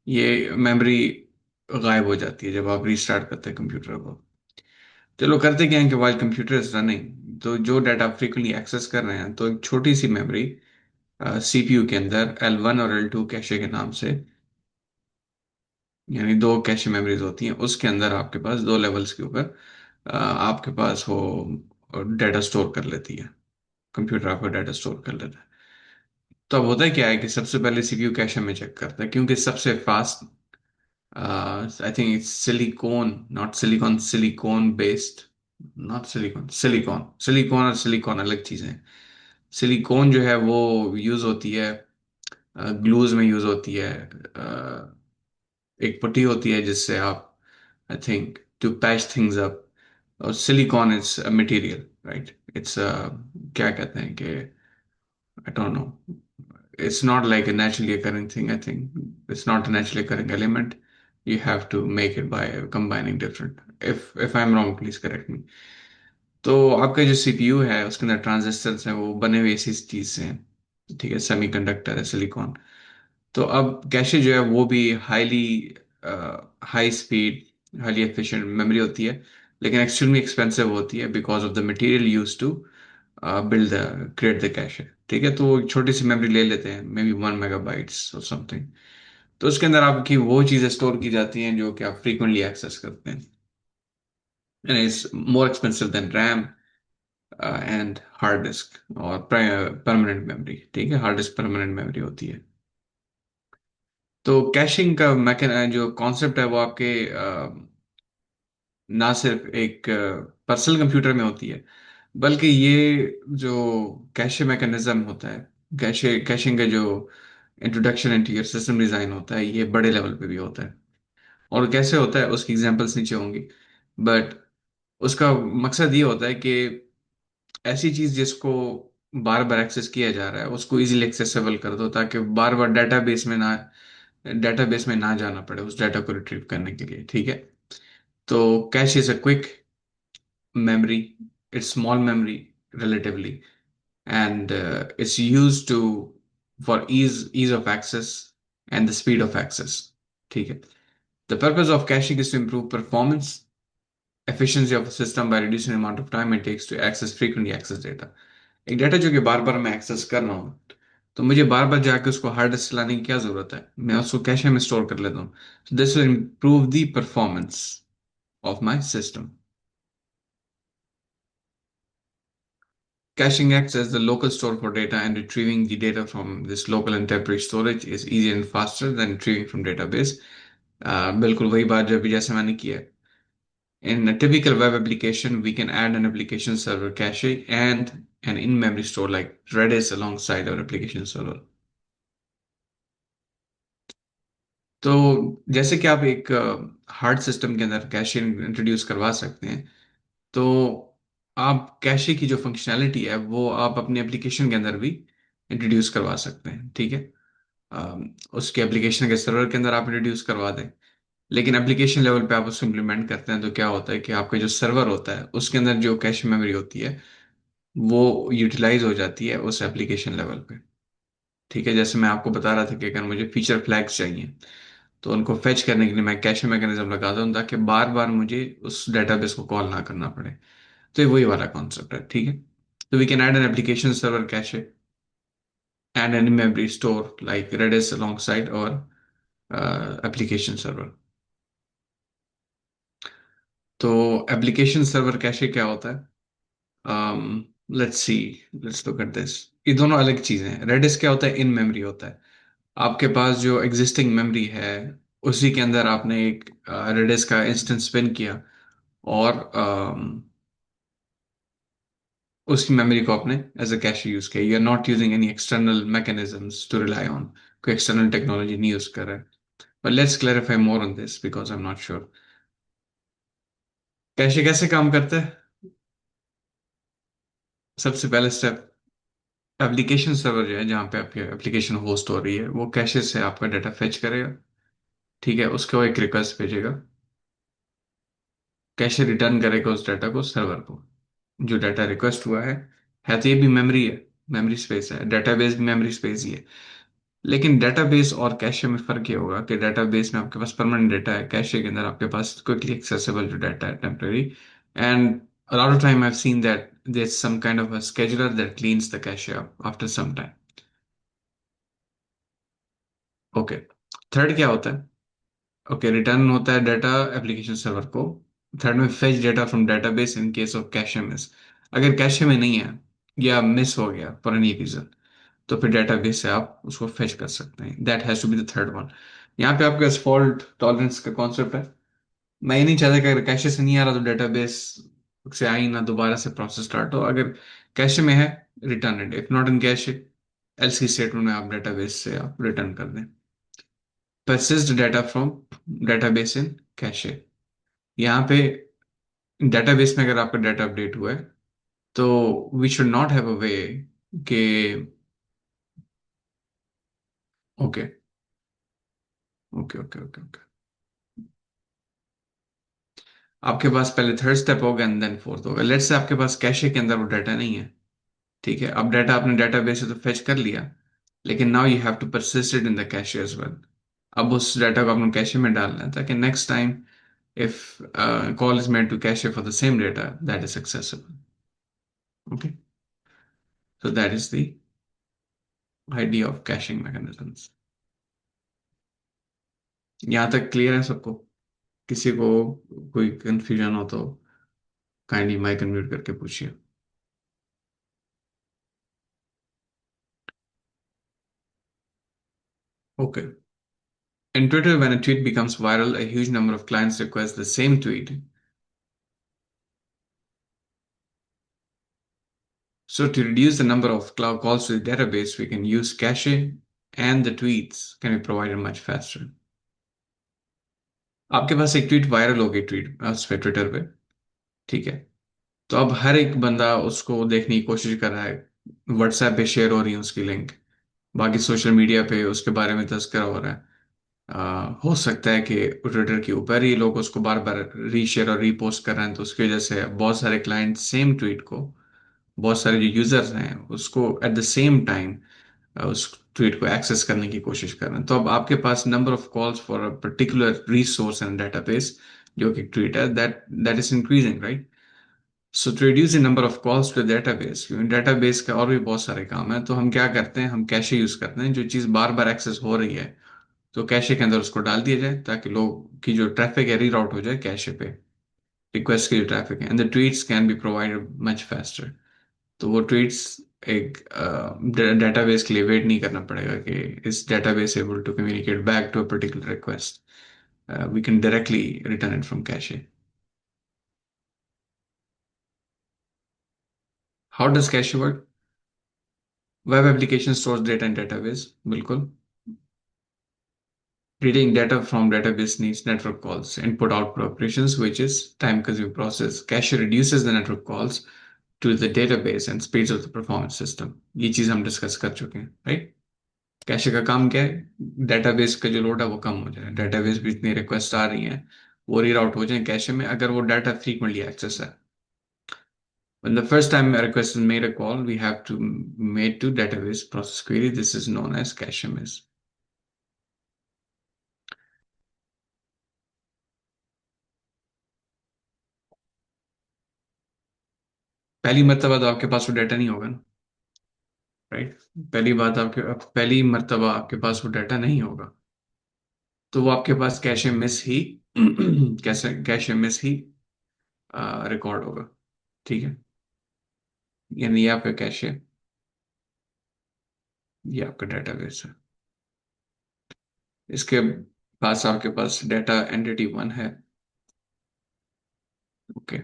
ये मेमोरी गायब हो जाती है जब आप रीस्टार्ट करते हैं कंप्यूटर को। चलो, करते क्या है कि वाइल कंप्यूटर इज रनिंग, तो जो डाटा आप फ्रीक्वेंटली एक्सेस कर रहे हैं, तो एक छोटी सी मेमोरी सीपीयू के अंदर L1 और L2 कैशे के नाम से, यानी दो कैशे मेमोरीज होती हैं, उसके अंदर आपके पास दो लेवल्स के ऊपर आपके पास वो डाटा स्टोर कर लेती है। कंप्यूटर आपका डाटा स्टोर कर लेता है। तो अब होता है क्या है कि सबसे पहले सीपीयू कैशे में चेक करता है, क्योंकि सबसे fast, I think it's silicon, not silicon, silicon based, not silicon, silicon, silicon और सिलिकॉन अलग चीजें हैं। सिलिकॉन जो है वो यूज होती है ग्लूज में, यूज होती है। एक पट्टी होती है जिससे आप, I think, to patch things up. और silicon is a material, right. It's क्या कहते हैं कि, I don't know, it's not like a naturally occurring thing. I think it's not a naturally occurring element. You have to make it by combining different. If I'm wrong, please correct me. तो आपका जो सीपीयू है उसके अंदर ट्रांजिस्टर्स हैं, वो बने हुए इसी चीज से हैं, ठीक है। सेमीकंडक्टर है, सिलिकॉन। तो अब कैशे जो है वो भी highly high speed, highly efficient memory होती है, लेकिन एक्सट्रीमली एक्सपेंसिव होती है because of the material use to build the create the cache, ठीक है। तो वो एक छोटी सी मेमोरी ले लेते हैं, मे बी 1 मेगाबाइट्स और समथिंग। तो उसके अंदर आपकी वो चीज़ें स्टोर की जाती हैं जो कि आप फ्रीक्वेंटली एक्सेस करते हैं, and it's more expensive than RAM and hard disk और परमानेंट मेमोरी, ठीक है। हार्ड डिस्क परमानेंट मेमोरी होती है। तो कैशिंग का मैकेन जो कॉन्सेप्ट है वो आपके ना सिर्फ एक पर्सनल कंप्यूटर में होती है, बल्कि ये जो कैशे मैकेनिज्म होता है, कैशिंग का जो introduction into your system design होता है, ये बड़े लेवल पे भी होता है। और कैसे होता है उसकी एग्जांपल्स नीचे होंगी, बट उसका मकसद ये होता है कि ऐसी चीज जिसको बार बार एक्सेस किया जा रहा है उसको इजीली एक्सेसिबल कर दो, ताकि बार बार डेटाबेस में ना जाना पड़े उस डाटा को रिट्रीव करने के लिए, ठीक है। तो cash is a quick memory. It's small memory relatively, and it's used to for ease of access and the speed of access. ठीक है। The purpose of caching is to improve performance, efficiency of the system by reducing the amount of time it takes to access frequently accessed data. एक डाटा जो कि बार बार मैं एक्सेस कर रहा हूँ, तो मुझे बार बार जाके उसको हार्ड डिस्क लाने की क्या जरूरत है, मैं उसको कैशे में स्टोर कर लेता हूँ। This will improve the performance of my system. Caching acts as the local store for data, and retrieving the data from this local and temporary storage is easier and faster than retrieving from database. बिल्कुल वही बात जो अभी जैसे मैंने किया है। In a typical web application, we can add an application server cache and an in-memory store like Redis alongside our application server. तो जैसे कि आप एक हार्ड सिस्टम के अंदर कैशे इंट्रोड्यूस करवा सकते हैं, तो आप कैशे की जो फंक्शनैलिटी है वो आप अपने एप्लीकेशन के अंदर भी इंट्रोड्यूस करवा सकते हैं, ठीक है। उसके एप्लीकेशन के सर्वर के अंदर आप इंट्रोड्यूस करवा दें। लेकिन एप्लीकेशन लेवल पे आप उसको इम्प्लीमेंट करते हैं तो क्या होता है कि आपका जो सर्वर होता है उसके अंदर जो कैश मेमोरी होती है वो यूटिलाइज हो जाती है उस एप्लीकेशन लेवल पे। ठीक है, जैसे मैं आपको बता रहा था कि अगर मुझे फीचर फ्लैग्स चाहिए तो उनको फेच करने के लिए मैं कैशे मैकेनिज्म लगाता हूँ ताकि बार बार मुझे उस डेटाबेस को कॉल ना करना पड़े। तो ये वही वाला कॉन्सेप्ट है, ठीक है। तो we can add an application server cache and in memory store like Redis alongside और एप्लीकेशन सर्वर। तो एप्लीकेशन सर्वर कैशे क्या होता है? Let's see, let's look at this. ये दोनों अलग चीजें हैं। Redis क्या होता है? इन मेमोरी होता है। आपके पास जो एग्जिस्टिंग मेमोरी है उसी के अंदर आपने एक Redis का इंस्टेंस स्पिन किया और उसकी मेमोरी को आपने एज अ कैश यूज किया। You are not using any external mechanisms to rely on. कोई एक्सटर्नल टेक्नोलॉजी नहीं यूज कर रहा है। But let's clarify more on this because I am not sure. Cache कैसे काम करता है? सबसे पहले स्टेप, एप्लीकेशन सर्वर जो है जहाँ पे आपकी एप्लीकेशन होस्ट हो रही है वो कैशे से आपका डाटा फेच करेगा। ठीक है, उसके वो एक रिक्वेस्ट भेजेगा, कैशे रिटर्न करेगा उस डाटा को सर्वर को। जो डाटा रिक्वेस्ट हुआ है तो ये भी मेमोरी है, मेमोरी स्पेस है, डाटाबेस भी मेमोरी स्पेस ही है। लेकिन डेटाबेस और कैशे में फर्क ये होगा कि डेटाबेस में आपके पास परमानेंट डेटा है, कैशे के अंदर आपके पास क्विकली एक्सेसिबल जो डाटा है temporary. And a lot of time I've seen that there's some kind of a scheduler that cleans the cache up after some time. Okay, third क्या होता है? ओके, रिटर्न होता है डाटा एप्लीकेशन सर्वर को। थर्ड में fetch data from database in case of cache miss. अगर कैशे में नहीं है या मिस हो गया फॉर एनी रीजन तो फिर डेटाबेस से आप उसको फेच कर सकते हैं। That has to be the third one. यहाँ पे आपके पास फॉल्ट टॉलरेंस का कॉन्सेप्ट है। मैं ये नहीं चाहता कि अगर कैशे से नहीं आ रहा तो डेटाबेस से आई ना दोबारा से प्रोसेस स्टार्ट हो। अगर कैशे में है, return it. If not in cache, else statement में आप डेटाबेस से आप रिटर्न कर दें। persist data from database in cache. यहाँ पे डेटाबेस में अगर आपका डाटा अपडेट हुआ है तो we should not have a way के, okay okay okay okay okay, आपके पास पहले थर्ड स्टेप होगा एंड देन फोर्थ होगा। लेट्स से आपके पास कैशे के अंदर वो डाटा नहीं है। ठीक है, अब डाटा आपने डेटाबेस से तो फेच कर लिया, लेकिन now you have to persist it in the cache as well. अब उस डाटा को आपने कैशे में डालना है ताकि next time if call is made to cache for the same data that is accessible. Okay, so that is the idea of caching mechanisms. यहाँ तक क्लियर है सबको? किसी को कोई कंफ्यूजन हो तो काइंडली माइक अनम्यूट करके पूछिए। Okay. In Twitter, when a tweet becomes viral, a huge number of clients request the same tweet. So to reduce the number of cloud calls to the database, we can use cache and the tweets can be provided much faster. आपके पास एक ट्वीट वायरल हो गई, ट्वीट उस पे ट्विटर पे, ठीक है। तो अब हर एक बंदा उसको देखने की कोशिश कर रहा है। व्हाट्सएप पे शेयर हो रही है उसकी लिंक, बाकी सोशल मीडिया पे उसके बारे में तस्करा हो रहा है। हो सकता है कि ट्विटर के ऊपर ही लोग उसको बार बार रीशेयर और रीपोस्ट कर रहे हैं, तो उसकी वजह से बहुत सारे क्लाइंट सेम ट्वीट को, बहुत सारे जो यूजर्स हैं उसको एट द सेम टाइम उस ट्वीट को एक्सेस करने की कोशिश कर रहे हैं। तो अब आपके पास number of calls for a particular resource and database जो कि ट्वीट है, that that is increasing, right? So to reduce the number of calls to database, database का और भी बहुत सारे काम है, तो हम क्या करते हैं, हम कैशे यूज करते हैं। जो चीज़ बार बार एक्सेस हो रही है तो कैशे के अंदर उसको डाल दिया जाए ताकि लोग की जो ट्रैफिक है रीराउट हो जाए कैशे पे। रिक्वेस्ट की जो ट्रैफिक है and the tweets can be provided much faster. तो वो ट्वीट्स एक डेटाबेस के लिए वेट नहीं करना पड़ेगा कि इस database able to communicate back to a particular request. We can directly return it from cache. How does cache work? Web application stores data in database, बिल्कुल। Reading data from database needs network calls, input output operations, which is time consuming process. Cache reduces the network calls to the database and speeds up the performance system. ये चीज हम डिस्कस कर चुके हैं, राइट? कैशे का काम क्या है, डेटाबेस का जो लोड है वो कम हो जाए, डेटाबेस भी इतनी रिक्वेस्ट आ रही हैं वो रीराउट हो जाए कैशे में, अगर वो डाटा फ्रीक्वेंटली एक्सेस है. When the first time a request is made a call, we have to made to database process query. This is known as cache miss. पहली मर्तबा तो आपके पास वो डाटा नहीं होगा ना, राइट. पहली मर्तबा आपके पास वो डाटा नहीं होगा, तो वो आपके पास कैशे मिस ही कैसे कैशे मिस ही रिकॉर्ड होगा. ठीक है, यानी ये आपका कैशे, ये आपका डेटाबेस है. इसके पास आपके पास डाटा एंटिटी वन है. ओके.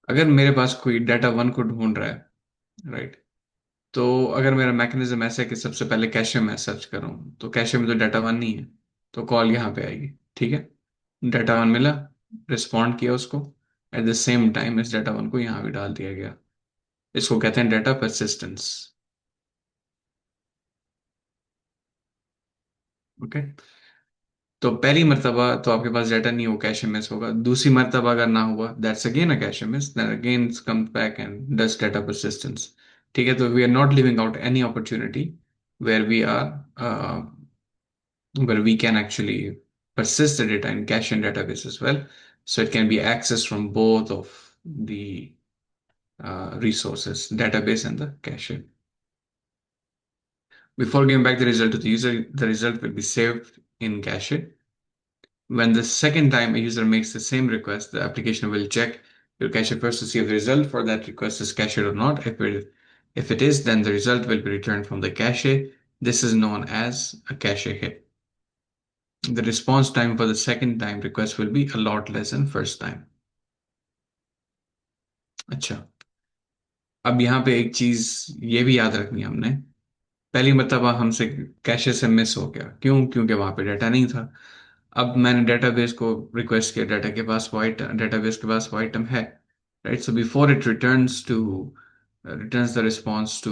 अगर मेरे पास कोई डाटा वन को ढूंढ रहा है, राइट, तो अगर मेरा मैकेनिज्म ऐसा है कि सबसे पहले कैशे में सर्च करूं, तो कैशे में तो डाटा वन नहीं है, तो कॉल यहाँ पे आएगी. ठीक है, डाटा वन मिला, रिस्पॉन्ड किया उसको, एट द सेम टाइम इस डाटा वन को यहाँ भी डाल दिया गया. इसको कहते हैं डाटा परसिस्टेंस. ओके. तो पहली मर्तबा तो आपके पास डाटा नहीं हो, कैशे मिस होगा. दूसरी मर्तबा अगर ना हुआ, that's again a cache miss, then again comes back and does data persistence. ठीक है, तो we are not leaving out any opportunity where we are where we can actually persist the data in cache and database as well. So it can be accessed from both of the resources, database and the cache. Before giving back the result to the user, the result will be saved in cache. When the second time a user makes the same request, the application will check your cache first to see if the result for that request is cached or not. If it is, then the result will be returned from the cache. This is known as a cache hit. The response time for the second time request will be a lot less than first time. अच्छा, अब यहाँ पे एक चीज ये भी याद रखनी है हमने. पहली मर्तबा हमसे कैशे से मिस हो गया, क्यों? क्योंकि वहां पे डाटा नहीं था. अब मैंने डेटाबेस को रिक्वेस्ट किया, डेटाबेस के पास वो आइटम है, right. So before it returns the response to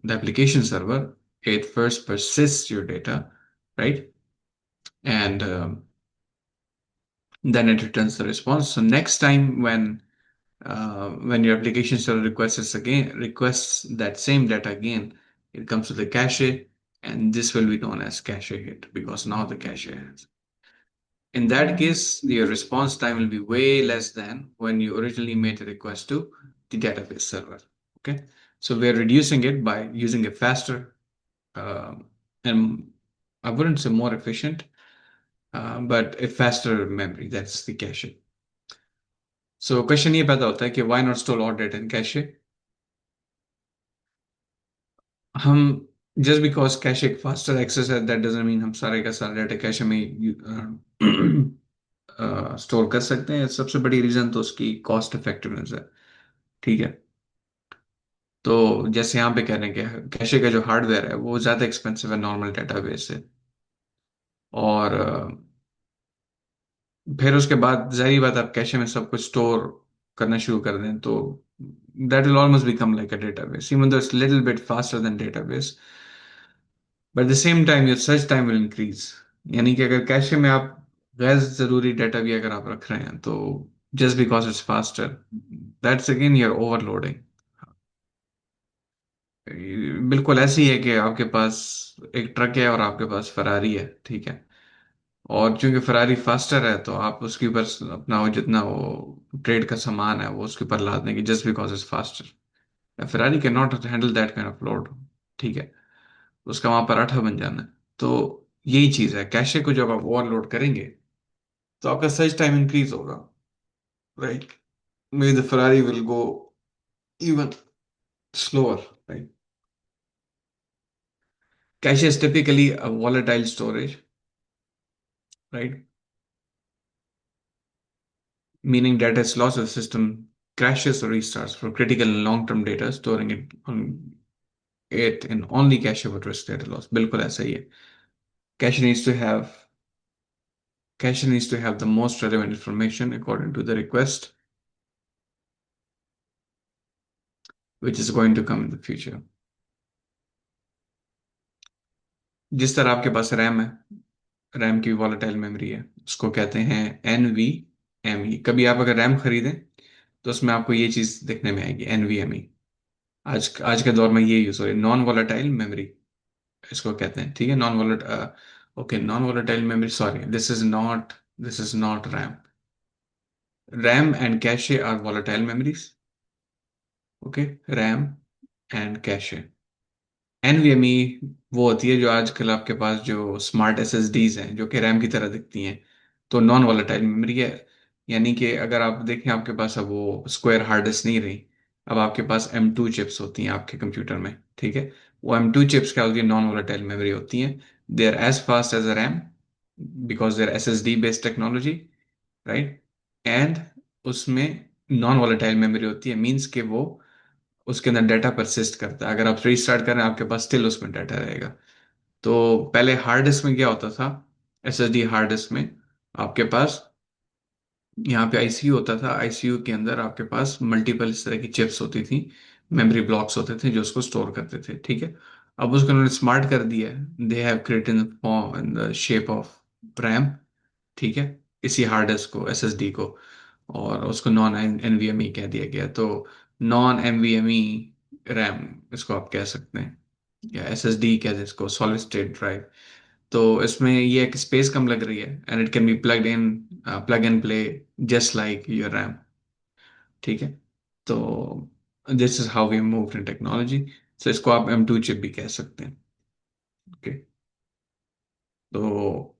the application server, it first persists your data, right, and then it returns the response. So next time when your application server requests that same data again, it comes to the cache, and this will be known as cache hit because now the cache has. In that case, your response time will be way less than when you originally made a request to the database server. Okay, so we're reducing it by using a faster and I wouldn't say more efficient, but a faster memory. That's the cache. So question ये पैदा होता है कि why not store all data in cache? हम just because cache एक faster access है, that doesn't mean हम सारे का सारा डाटा कैशे में स्टोर कर सकते हैं. सबसे बड़ी रीजन तो उसकी कॉस्ट इफेक्टिवनेस है. ठीक है, तो जैसे यहाँ पे कह रहे हैं कि कैशे का जो हार्डवेयर है वो ज़्यादा एक्सपेंसिव है नॉर्मल डेटाबेस से, और फिर उसके बाद जाहिर बात आप कैशे में सब कुछ स्टोर करना शुरू कर दें तो that will almost become like a database, even though it's a little bit faster than database. But at the same time, your search time will increase. यानी कि अगर कैशे में आप गैर जरूरी डाटा भी अगर आप रख रहे हैं तो just because it's faster, that's again you're overloading. बिल्कुल ऐसी है कि आपके पास एक ट्रक है और आपके पास फरारी है. ठीक है, और चूंकि फरारी फास्टर है तो आप उसके ऊपर अपना वो जितना वो ट्रेड का सामान है वो उसके ऊपर लाद देंगे just because it's faster. Ferrari can not handle that kind of load. ठीक है, उसका वहां पराठा बन जाना है. तो यही चीज है, कैशे को जब आप ओवरलोड करेंगे तो आपका सर्च टाइम इंक्रीज होगा, right. May the Ferrari will go even slower, right? Cache is typically a volatile storage, right? Meaning data is lost, the system crashes or restarts. For critical and long-term data, storing it in only cache would risk data loss. बिल्कुल ऐसा ही है. Cache needs to have cache needs to have the most relevant information according to the request. which is going to come in the future. जिस तरह आपके पास रैम है, रैम की वॉलेटाइल मेमोरी है, उसको कहते हैं NVMe। कभी आप अगर रैम खरीदें तो उसमें आपको ये चीज देखने में आएगी, NVMe। आज आज के दौर में ये यूज हो रही है, नॉन वॉलेटाइल मेमोरी इसको कहते हैं। ठीक है, non volatile okay, non volatile memory, sorry, this is not RAM. RAM and cache are volatile memories. Okay, RAM and cache. NVMe वो होती है जो आजकल आपके पास जो स्मार्ट SSDs हैं, जो कि रैम की तरह दिखती हैं, तो नॉन वॉलेटाइल मेमोरी है। यानी कि अगर आप देखें, आपके पास अब वो स्क्वायर हार्ड डिस्क नहीं रही, अब आपके पास M2 चिप्स होती हैं आपके कंप्यूटर में। ठीक है, वो M2 चिप्स क्या होती है, नॉन वॉलेटाइल मेमोरी होती हैं। They are as fast as a RAM because they are SSD based technology, right. And उसमें नॉन वॉलेटाइल मेमोरी होती है, मीन्स कि वो उसके अंदर डाटा परसिस्ट करता है। अगर आप रीस्टार्ट करें, आपके पास स्टिल उसमें डाटा रहेगा। तो पहले हार्ड डिस्क में क्या होता था, SSD हार्ड डिस्क में आपके पास यहाँ पे ICU होता था। ICU के अंदर आपके पास मल्टीपल इस तरह की चिप्स होती थी, मेमोरी ब्लॉक्स होते थे जो उसको स्टोर करते थे। ठीक है, अब उसको उन्होंने स्मार्ट कर दिया है। They have created in form in the shape of RAM. ठीक है, इसी हार्ड डिस्क को, SSD को, और उसको नॉन NVMe कह दिया गया। तो नॉन NVMe रैम इसको आप कह सकते हैं, या SSD कहते हैं इसको, सॉलिड स्टेट ड्राइव। तो इसमें ये एक स्पेस कम लग रही है, and it can be plug and play just like your RAM. ठीक है, तो this is how we move in technology. So इसको आप M2 चिप भी कह सकते हैं। ओके, तो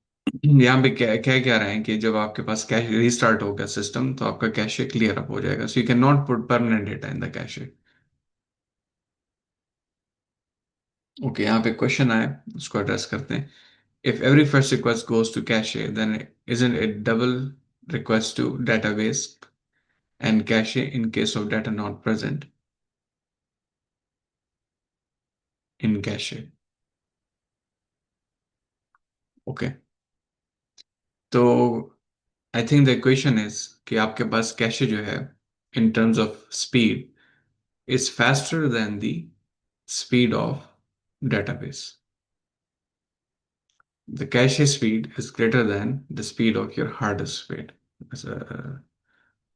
यहाँ पे क्या क्या क्या रहे हैं कि जब आपके पास कैश रीस्टार्ट होगा सिस्टम, तो आपका कैशे क्लियर अप हो जाएगा। So you can not put permanent data in the cache. Okay, यहाँ पे क्वेश्चन आया, उसको एड्रेस करते हैं। If every first request goes to cache, then isn't it double request to database and cache in case of data not present in cache? Okay, तो I think the equation is कि आपके पास कैशे जो है, in terms of speed, is faster than the speed of database. The cache speed is greater than the speed of your hard disk speed.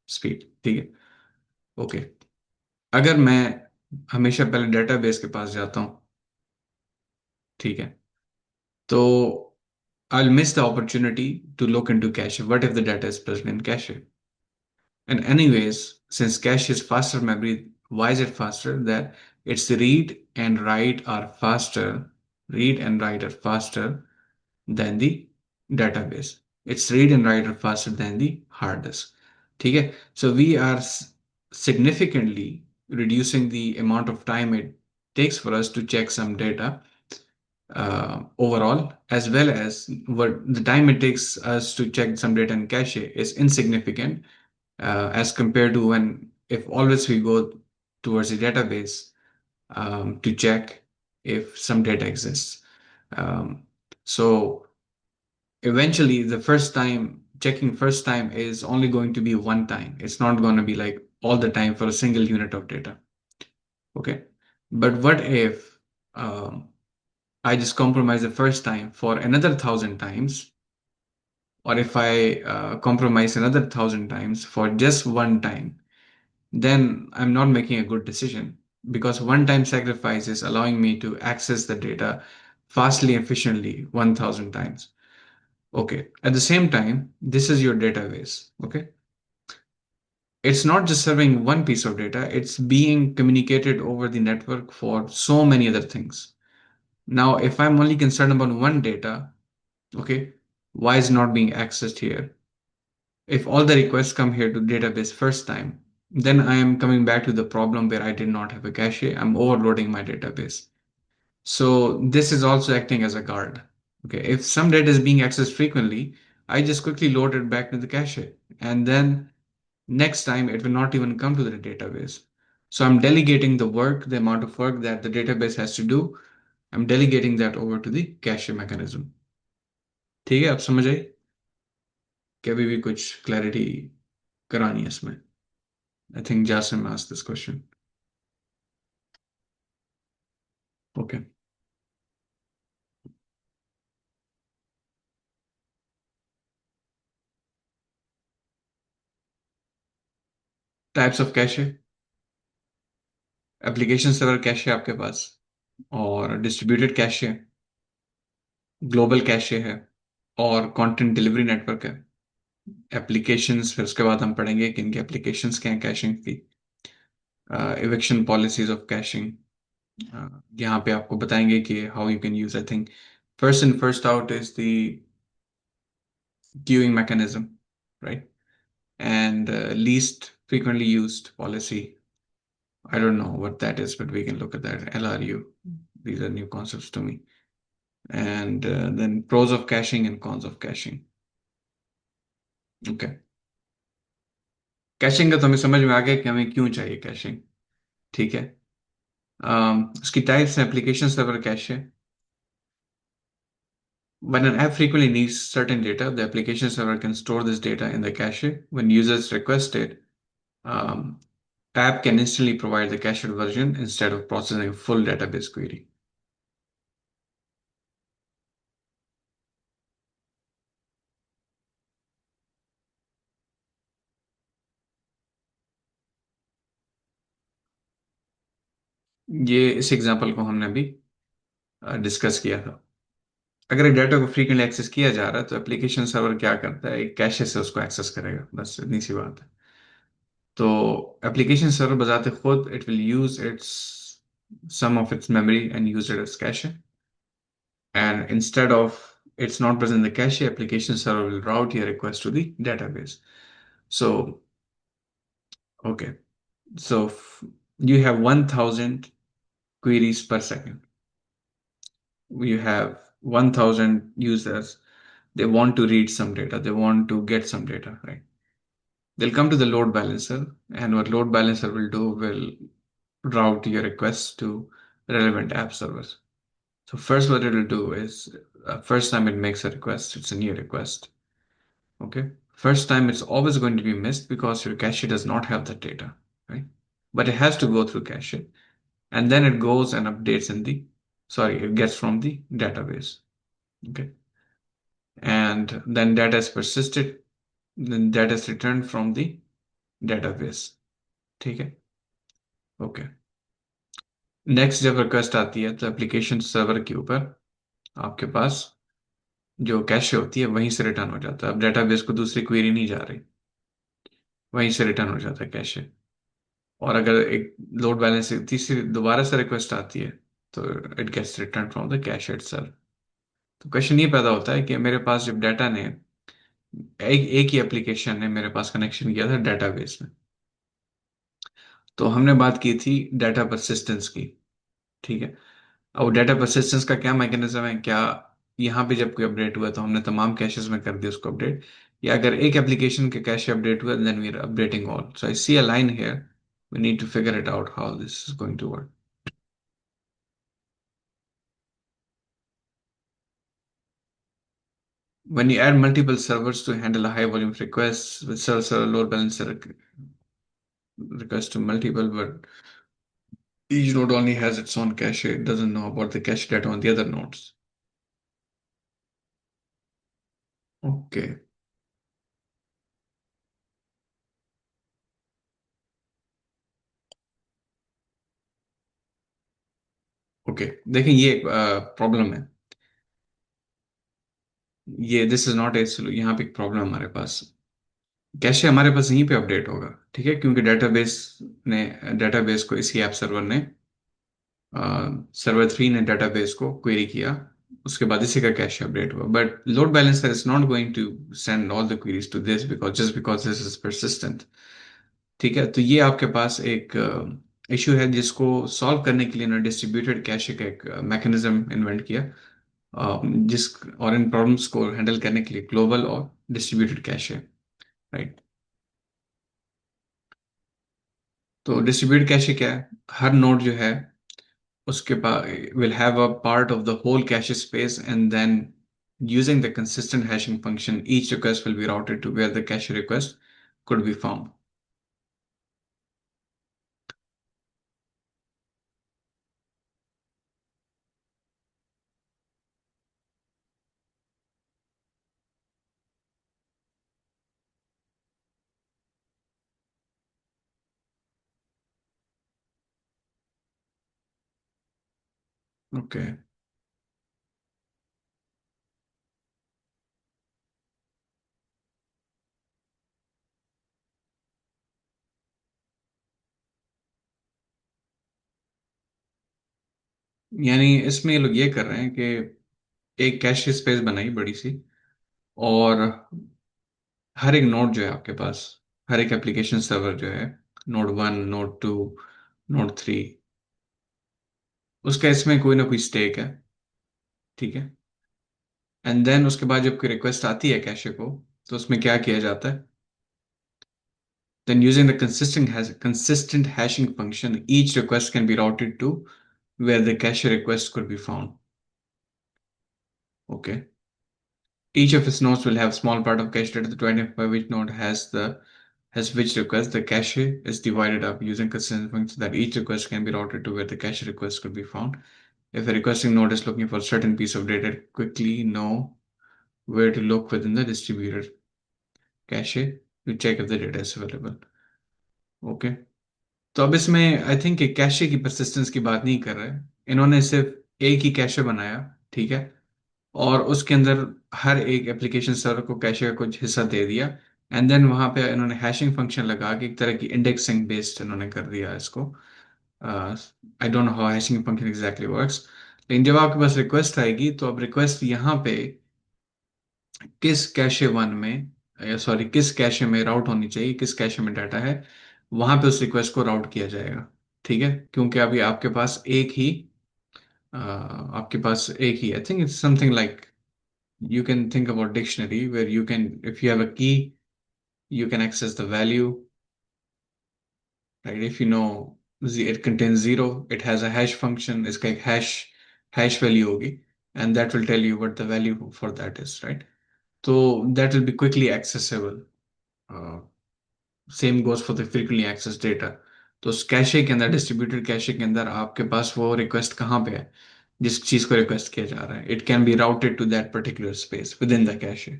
Speed, ठीक है। ओके, अगर मैं हमेशा पहले डेटाबेस के पास जाता हूँ, ठीक है, तो I'll miss the opportunity to look into cache. What if the data is present in cache? And anyways, since cache is faster memory, why is it faster? That its read and write are faster. Read and write are faster than the database. Its read and write are faster than the hard disk. ठीक है, so we are significantly reducing the amount of time it takes for us to check some data overall, as well as what the time it takes us to check some data in cache is insignificant as compared to when, if always we go towards the database to check if some data exists. Um, so eventually, the first time checking first time is only going to be one time. It's not going to be like all the time for a single unit of data. Okay, but what if I just compromise the first time for another 1,000 times, or if I compromise another 1,000 times for just one time? Then I'm not making a good decision, because one time sacrifice is allowing me to access the data fastly, efficiently 1,000 times. Okay. At the same time, this is your database. Okay. It's not just serving one piece of data, it's being communicated over the network for so many other things. Now, if I'm only concerned about one data, okay, why is it not being accessed here? If all the requests come here to database first time, then I am coming back to the problem where I did not have a cache. I'm overloading my database. So this is also acting as a guard. Okay, if some data is being accessed frequently, I just quickly load it back to the cache, and then next time it will not even come to the database. So I'm delegating the work, the amount of work that the database has to do, I'm delegating that over to the cache mechanism. ठीक है, आप समझ आए कि अभी भी कुछ क्लैरिटी करानी है इसमें? I think Jasim asked this question. Okay, types of cache, application server cache आपके पास, और डिस्ट्रीब्यूटेड कैशे, ग्लोबल कैशे है, और कंटेंट डिलीवरी नेटवर्क है। एप्लीकेशंस, फिर उसके बाद हम पढ़ेंगे कि इनके एप्लीकेशंस क्या हैं कैशिंग की, इविक्शन पॉलिसीज ऑफ कैशिंग। यहाँ पे आपको बताएंगे कि how you can use, I think first in first out is the queuing mechanism, right? And least frequently used policy, I don't know what that is, but we can look at that. LRU, these are new concepts to me. And then pros of caching and cons of caching. Okay, caching का तो हमें समझ में आ गया कि हमें क्यों चाहिए कैशिंग। ठीक है, उसकी टाइप्स एप्लीकेशन सर्वर कैश है। When an app frequently needs certain data, the application server can store this data in the cache. When users request it, um, app can instantly provide the cached version instead of processing a full database query. ये इस एग्जांपल को हमने अभी डिस्कस किया था। अगर एक डाटा को फ्रीक्वेंटली एक्सेस किया जा रहा है तो एप्लीकेशन सर्वर क्या करता है, एक कैशे से उसको एक्सेस करेगा, बस इतनी सी बात है। तो एप्लीकेशन सर्वर बजाते खुद it will use it's some of its memory and use it as cache. And instead of it's not present in the cache, application server will route your request to the database. So, okay, so you have 1000 queries per second. You have 1000 users. They want to read some data, they want to get some data, right? They'll come to the load balancer, and what load balancer will do will route your requests to relevant app servers. So first what it will do is first time it makes a request, it's a new request. Okay. First time it's always going to be missed because your cache does not have the data, right? But it has to go through cache. And then it goes and updates in the, sorry, it gets from the database. Okay. And then data is persisted, then data is returned from the database. ठीक है, ओके। नेक्स्ट जब रिक्वेस्ट आती है तो एप्लीकेशन सर्वर के ऊपर आपके पास जो कैशे होती है वहीं से रिटर्न हो जाता है। अब डेटाबेस को दूसरी क्वेरी नहीं जा रही, वहीं से रिटर्न हो जाता है कैशे। और अगर एक लोड बैलेंस से तीसरी दोबारा से रिक्वेस्ट आती है तो it gets return from the cache itself. तो क्वेश्चन ये पैदा होता है कि मेरे पास जब डाटा ने एक ही एप्लीकेशन ने मेरे पास कनेक्शन किया था डेटाबेस में, तो हमने बात की थी डाटा परसिस्टेंस की। ठीक है, अब डाटा परसिस्टेंस का क्या मैकेनिज्म है, क्या यहाँ पे जब कोई अपडेट हुआ तो हमने तमाम कैशेस में कर दिया उसको अपडेट, या अगर एक एप्लीकेशन के कैशे अपडेट हुआ then we are updating all. So I see a line here, we need to figure it out how this is going to work. When you add multiple servers to handle a high volume of requests, with server load balancer request to multiple, but each node only has its own cache. It doesn't know about the cache data on the other nodes. Okay. Okay, देखें ये प्रॉब्लम है। ये दिस इज नॉट ए, यहाँ पे एक प्रॉब्लम हमारे पास। कैशे हमारे पास यहीं पे अपडेट होगा, ठीक है, क्योंकि डेटाबेस को इसी ऐप सर्वर ने सर्वर 3 ने डेटाबेस को क्वेरी किया, उसके बाद इसी का कैशे अपडेट हुआ। But load balancer is not going to send all the queries to this because just because this is persistent. ठीक है, तो ये आपके पास एक इशू है जिसको सॉल्व करने के लिए ना डिस्ट्रीब्यूटेड कैशे का एक मैकेनिज्म इन्वेंट किया, जिस और इन प्रॉब्लम्स को हैंडल करने के लिए ग्लोबल और डिस्ट्रीब्यूटेड कैशे, राइट। तो डिस्ट्रीब्यूटेड कैशे क्या है, हर नोड जो है उसके पास will have a part of the whole cache space, and then using the consistent hashing function each request will be routed to where the cache request could be found. Okay. यानी इसमें ये लोग ये कर रहे हैं कि एक कैश स्पेस बनाई बड़ी सी, और हर एक नोड जो है आपके पास, हर एक एप्लीकेशन सर्वर जो है, नोड 1, नोड 2, नोड 3, उसका इसमें कोई ना कोई स्टेक है। ठीक है। एंड देन उसके बाद जब कोई रिक्वेस्ट आती है कैशे को, तो उसमें क्या किया जाता है? Then using the consistent hashing function, each request can be routed to where the cache request could be found. Okay. Each of its nodes will have small part of cache data to identify which node has which request. The cache is divided up using consistent function so that each request can be routed to where the cache request could be found. If a requesting node is looking for a certain piece of data, it quickly know where to look within the distributed cache to check if the data is available. Okay. तो अब इसमें आई थिंक कैशे की परसिस्टेंस की बात नहीं कर रहे हैं, इन्होंने सिर्फ एक ही कैशे बनाया। ठीक है। और उसके अंदर हर एक एप्लीकेशन सर्वर को कैशे का कुछ हिस्सा दे दिया, एंड देन वहां पे इन्होंने हैशिंग फंक्शन लगा के एक तरह की इंडेक्सिंग बेस्ड इन्होंने कर दिया इसको। आई don't know how hashing function exactly works. लेकिन जब आपके पास रिक्वेस्ट आएगी, तो अब रिक्वेस्ट यहाँ पे किस कैशे वन में, या सॉरी किस कैशे में राउट होनी चाहिए, किस कैशे में डाटा है, वहां पे उस रिक्वेस्ट को राउट किया जाएगा। ठीक है। क्योंकि अभी आपके पास एक ही I think it's something like, you can think about dictionary where you can, if you have a key, you can access the value, right? If you know it contains zero, it has a hash function, इसका एक hash value होगी, and that will tell you what the value for that is, right? So that will be quickly accessible. uh, Same goes for the frequently accessed data. तो उस कैशे के अंदर, डिस्ट्रीब्यूटेड कैशे के अंदर आपके पास वो रिक्वेस्ट कहाँ पे है, जिस चीज को रिक्वेस्ट किया जा रहा है, it can be routed to that particular space within the cache.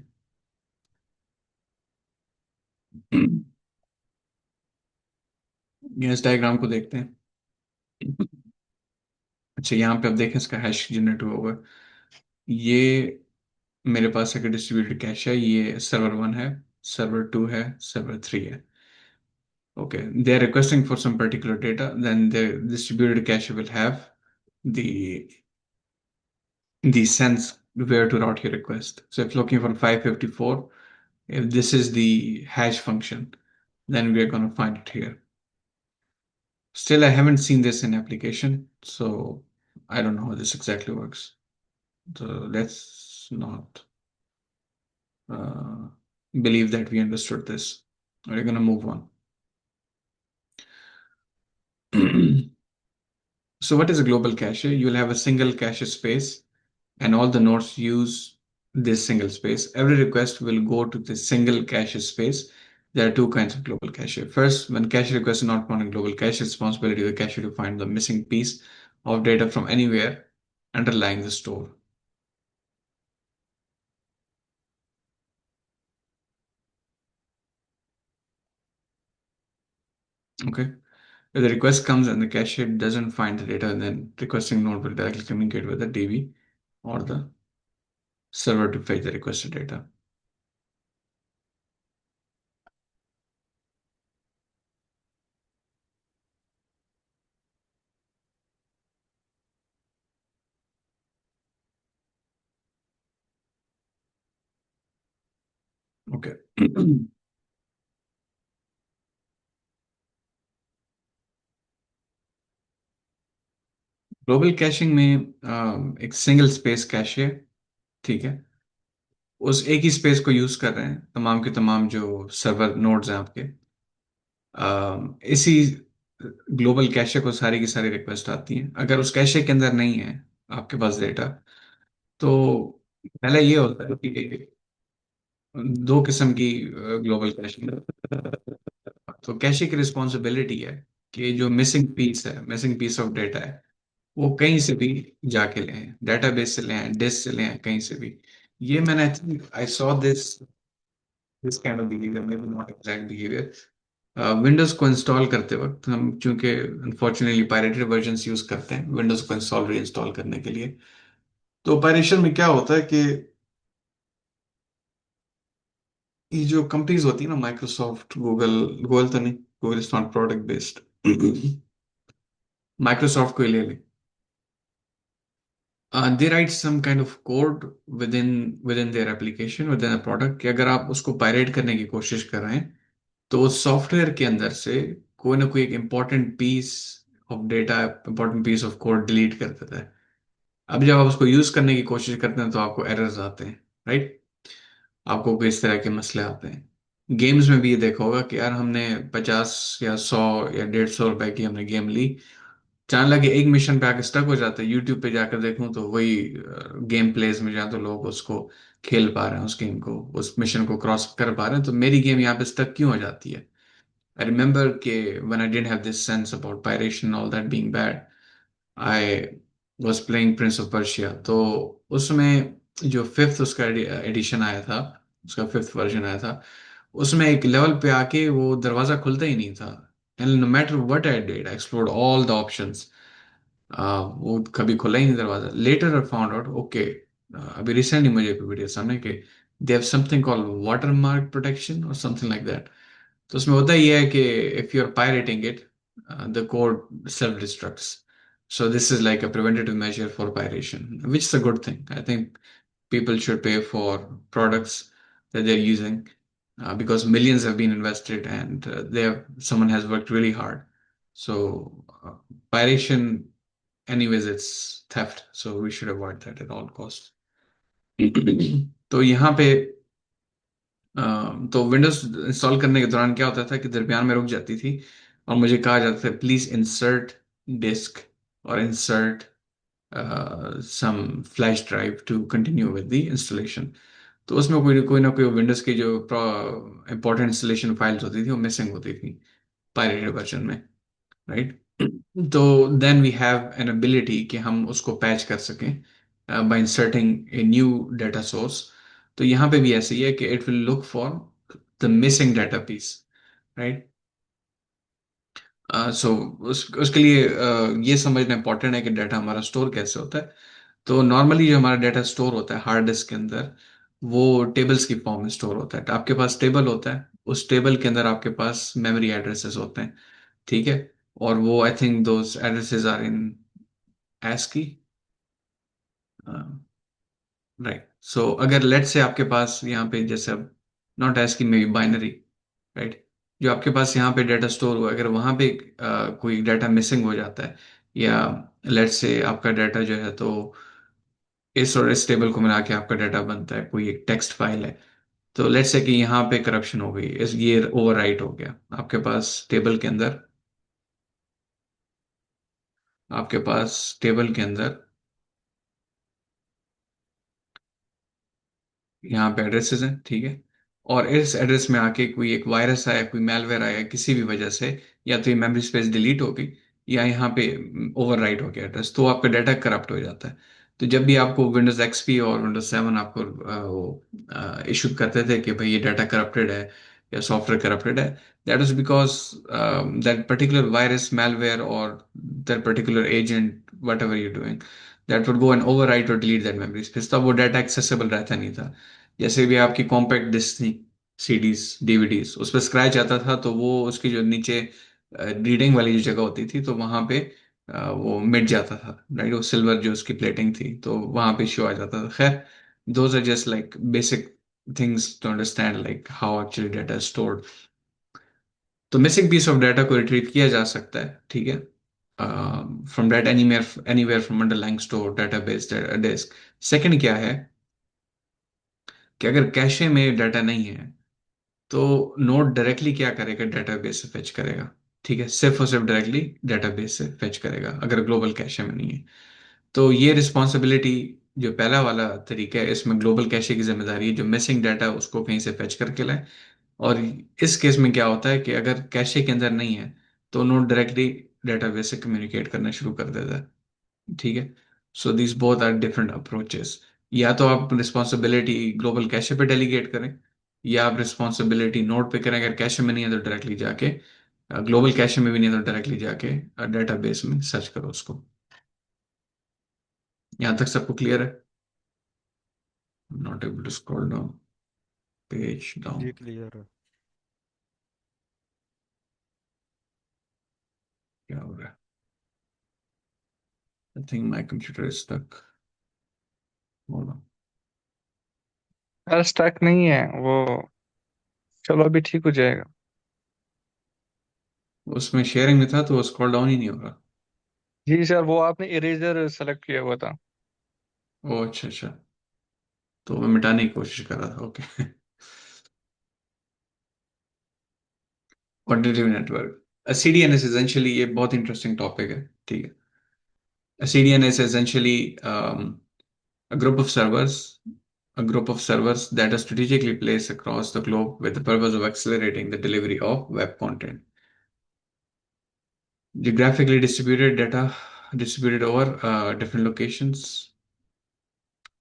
ये इस डायग्राम को देखते हैं। अच्छा, यहाँ पे आप देखें इसका हैश जनरेट हुआ हुआ है। ये मेरे पास एक डिस्ट्रीब्यूटेड कैश है, ये सर्वर 1 है, सर्वर 2 है, सर्वर 3 है। Okay, they are requesting for some particular data, then the distributed cache will have the sense where to route your request. So if looking for 554, if this is the hash function, then we're going to find it here. Still, I haven't seen this in application, so I don't know how this exactly works. So let's not uh, believe that we understood this. We're going to move on. So what is a global cache? You'll have a single cache space, and all the nodes use this single space. Every request will go to this single cache space. There are two kinds of global cache. First, when cache request is not found in global cache, responsibility of the cache to find the missing piece of data from anywhere underlying the store. Okay. If the request comes and the cache doesn't find the data, then requesting node will directly communicate with the DB or the server to fetch the requested data. Okay. Global caching में एक सिंगल स्पेस कैश है। ठीक है। उस एक ही स्पेस को यूज कर रहे हैं तमाम के तमाम जो सर्वर नोड्स हैं आपके। इसी ग्लोबल कैशे को सारी की सारी रिक्वेस्ट आती हैं। अगर उस कैशे के अंदर नहीं है आपके पास डेटा, तो पहले ये होता है कि दो किस्म की ग्लोबल कैशिंग। तो कैशे की रिस्पॉन्सिबिलिटी है कि जो मिसिंग पीस ऑफ डेटा है, वो कहीं से भी जाके ले आए, डेटाबेस से ले आए, डिस्क से ले आए, कहीं से भी। ये मैंने I saw this kind of behaviour, may be not exact behaviour, Windows को इंस्टॉल करते वक्त हम चूंकि अनफॉर्चुनेटली पायरेटेड वर्जन्स यूज करते हैं विंडोज को इंस्टॉल री इंस्टॉल करने के लिए। तो पायरेशन में क्या होता है कि ये जो कंपनीज होती है ना, माइक्रोसॉफ्ट, गूगल, गूगल तो नहीं, Google is not product based, Microsoft को ही ले लें। They write some kind of code within their application, within a product, कि अगर आप उसको पायरेट करने की कोशिश कर रहे हैं तो उस सॉफ्टवेयर के अंदर से कोई ना कोई एक important piece of data, important piece of code delete कर देता है। अब जब आप उसको यूज करने की कोशिश करते हैं तो आपको एरर्स आते हैं, राइट? आपको किस तरह के मसले आते हैं। गेम्स में भी ये देखा होगा कि यार हमने 50 या 100 या 150 रुपए की हमने गेम ली, चांद लगे एक मिशन पे आके स्टक हो जाता है। यूट्यूब पे जाकर देखूं तो वही गेम प्लेस में जहाँ तो लोग उसको खेल पा रहे हैं, उस गेम को, उस मिशन को क्रॉस कर पा रहे हैं, तो मेरी गेम यहाँ पे स्टक क्यों हो जाती है? I remember कि when I didn't have this sense about piracy and all that being bad, I was playing Prince of Persia। तो उसमें जो फिफ्थ उसका एडिशन आया था, उसका फिफ्थ वर्जन आया था, उसमें एक लेवल पे आके वो दरवाजा खुलता ही नहीं था। And no matter what I did, I explored all the options, वो कभी खुला ही नहीं दरवाजा। Later I found out, okay, अभी रिसेंटली मुझे एक वीडियो सामने कि they have something called watermark protection और समथिंग लाइक दैट। तो उसमें होता ही है कि if you are pirating it, the code self destructs. So this is like a preventative measure for piracy, which is a good thing. I think people should pay for products that they're using, because millions have been invested and someone has worked really hard. So piracy, anyways, it's theft. So we should avoid that at all costs. तो यहाँ पे तो विंडोज इंस्टॉल करने के दौरान क्या होता था कि दरमियान में रुक जाती थी और मुझे कहा जाता था प्लीज इंसर्ट डिस्क और insert some flash drive to continue with the installation. तो उसमें कोई ना कोई विंडोज की जो इंपॉर्टेंट इंस्टॉलेशन फाइल्स होती थी वो मिसिंग होती थी पायरेटेड वर्जन में, राइट? तो then we have an ability कि हम उसको पैच कर सकें by inserting a new data source. तो यहाँ पे भी ऐसे ही है कि it will look for the missing data piece, right? So उसके लिए ये समझना इंपॉर्टेंट है कि डाटा हमारा स्टोर कैसे होता है। तो नॉर्मली जो हमारा डाटा स्टोर होता है हार्ड डिस्क के अंदर, वो टेबल्स की फॉर्म में स्टोर होता है। तो आपके पास टेबल होता है, उस टेबल के अंदर आपके पास मेमोरी एड्रेसेस होते हैं, ठीक है? और वो I think those addresses are in ASCII, right? So अगर लेट से आपके पास यहाँ पे जैसे अब नॉट ASCII में बाइनरी, राइट? जो आपके पास यहाँ पे डाटा स्टोर हुआ, अगर वहाँ पे कोई डाटा मिसिंग हो जाता है, या लेट से आपका डाटा जो है तो इस और इस टेबल को मिला के आपका डाटा बनता है, कोई एक टेक्स्ट फाइल है, तो लेट्स से कि यहाँ पे करप्शन हो गई, इस ये ओवरराइट हो गया आपके पास टेबल के अंदर, आपके पास टेबल के अंदर यहाँ पे एड्रेसेस हैं, ठीक है? और इस एड्रेस में आके कोई एक वायरस आया, कोई मैलवेयर आया किसी भी वजह से, या तो ये मेमोरी स्पेस डिलीट हो गई या यहाँ पे ओवरराइट हो गया एड्रेस, तो आपका डाटा करप्ट हो जाता है। तो जब भी आपको विंडोज एक्सपी और विंडोज 7 आपको वो इशू करते थे कि भाई ये डाटा करप्टेड है या सॉफ्टवेयर करप्टेड है, that is because that particular virus, malware or that particular agent, whatever you're doing, that would go and overwrite or delete that memory space। तब वो डाटा एक्सेसिबल रहता नहीं था। जैसे भी आपकी कॉम्पैक्ट डिस्क थी, सीडीज, डीवीडीज, उस पर स्क्रैच आता था तो वो उसकी जो नीचे रीडिंग वाली जो जगह होती थी तो वहां पे वो मिट जाता था, राइट? वो सिल्वर जो उसकी प्लेटिंग थी तो वहां पे इश्यू आ जाता था। खैर, those are just like basic things to understand like how actually data stored. तो मिसिंग पीस ऑफ डाटा को रिट्रीव किया जा सकता है, ठीक है, from that anywhere from underlying store database disk. Second क्या है कि अगर कैशे में डाटा नहीं है तो नोड डायरेक्टली क्या करेगा, डेटाबेस से फेच करेगा, ठीक है? सिर्फ और सिर्फ डायरेक्टली डेटाबेस से फेच करेगा अगर ग्लोबल कैशे में नहीं है। तो ये रिस्पॉन्सिबिलिटी, जो पहला वाला तरीका है, इसमें ग्लोबल कैशे की जिम्मेदारी है जो मिसिंग डाटा उसको कहीं से फेच करके लाए। और इस केस में क्या होता है कि अगर कैशे के अंदर नहीं है तो नोड डायरेक्टली डेटाबेस से कम्युनिकेट करना शुरू कर देता है, ठीक है? So this both are different approaches. या तो आप रिस्पॉन्सिबिलिटी ग्लोबल कैशे पे डेलीगेट करें, या आप रिस्पॉन्सिबिलिटी नोड पे करें, अगर कैशे में नहीं है तो डायरेक्टली जाके, ग्लोबल कैशे में भी नहीं है तो डायरेक्टली जाके डेटाबेस में सर्च करो उसको। यहाँ तक सबको क्लियर है? Not able to scroll down, page down. जी क्लियर है। क्या हो रहा है? I think my computer is stuck. यार स्टक नहीं है वो। चलो अभी ठीक हो जाएगा। उसमें शेयरिंग में था तो स्क्रॉल डाउन ही नहीं हो रहा। जी सर, वो आपने इरेजर सेलेक्ट किया हुआ था। ओ अच्छा अच्छा, तो मैं मिटाने की कोशिश कर रहा था। Okay. Quantitative network, CDN essentially, ये बहुत इंटरेस्टिंग टॉपिक है। ठीक है, CDN is essentially a group of servers a group of servers that are strategically placed across the globe with the purpose of accelerating the delivery of web content. Geographically distributed data distributed over different locations,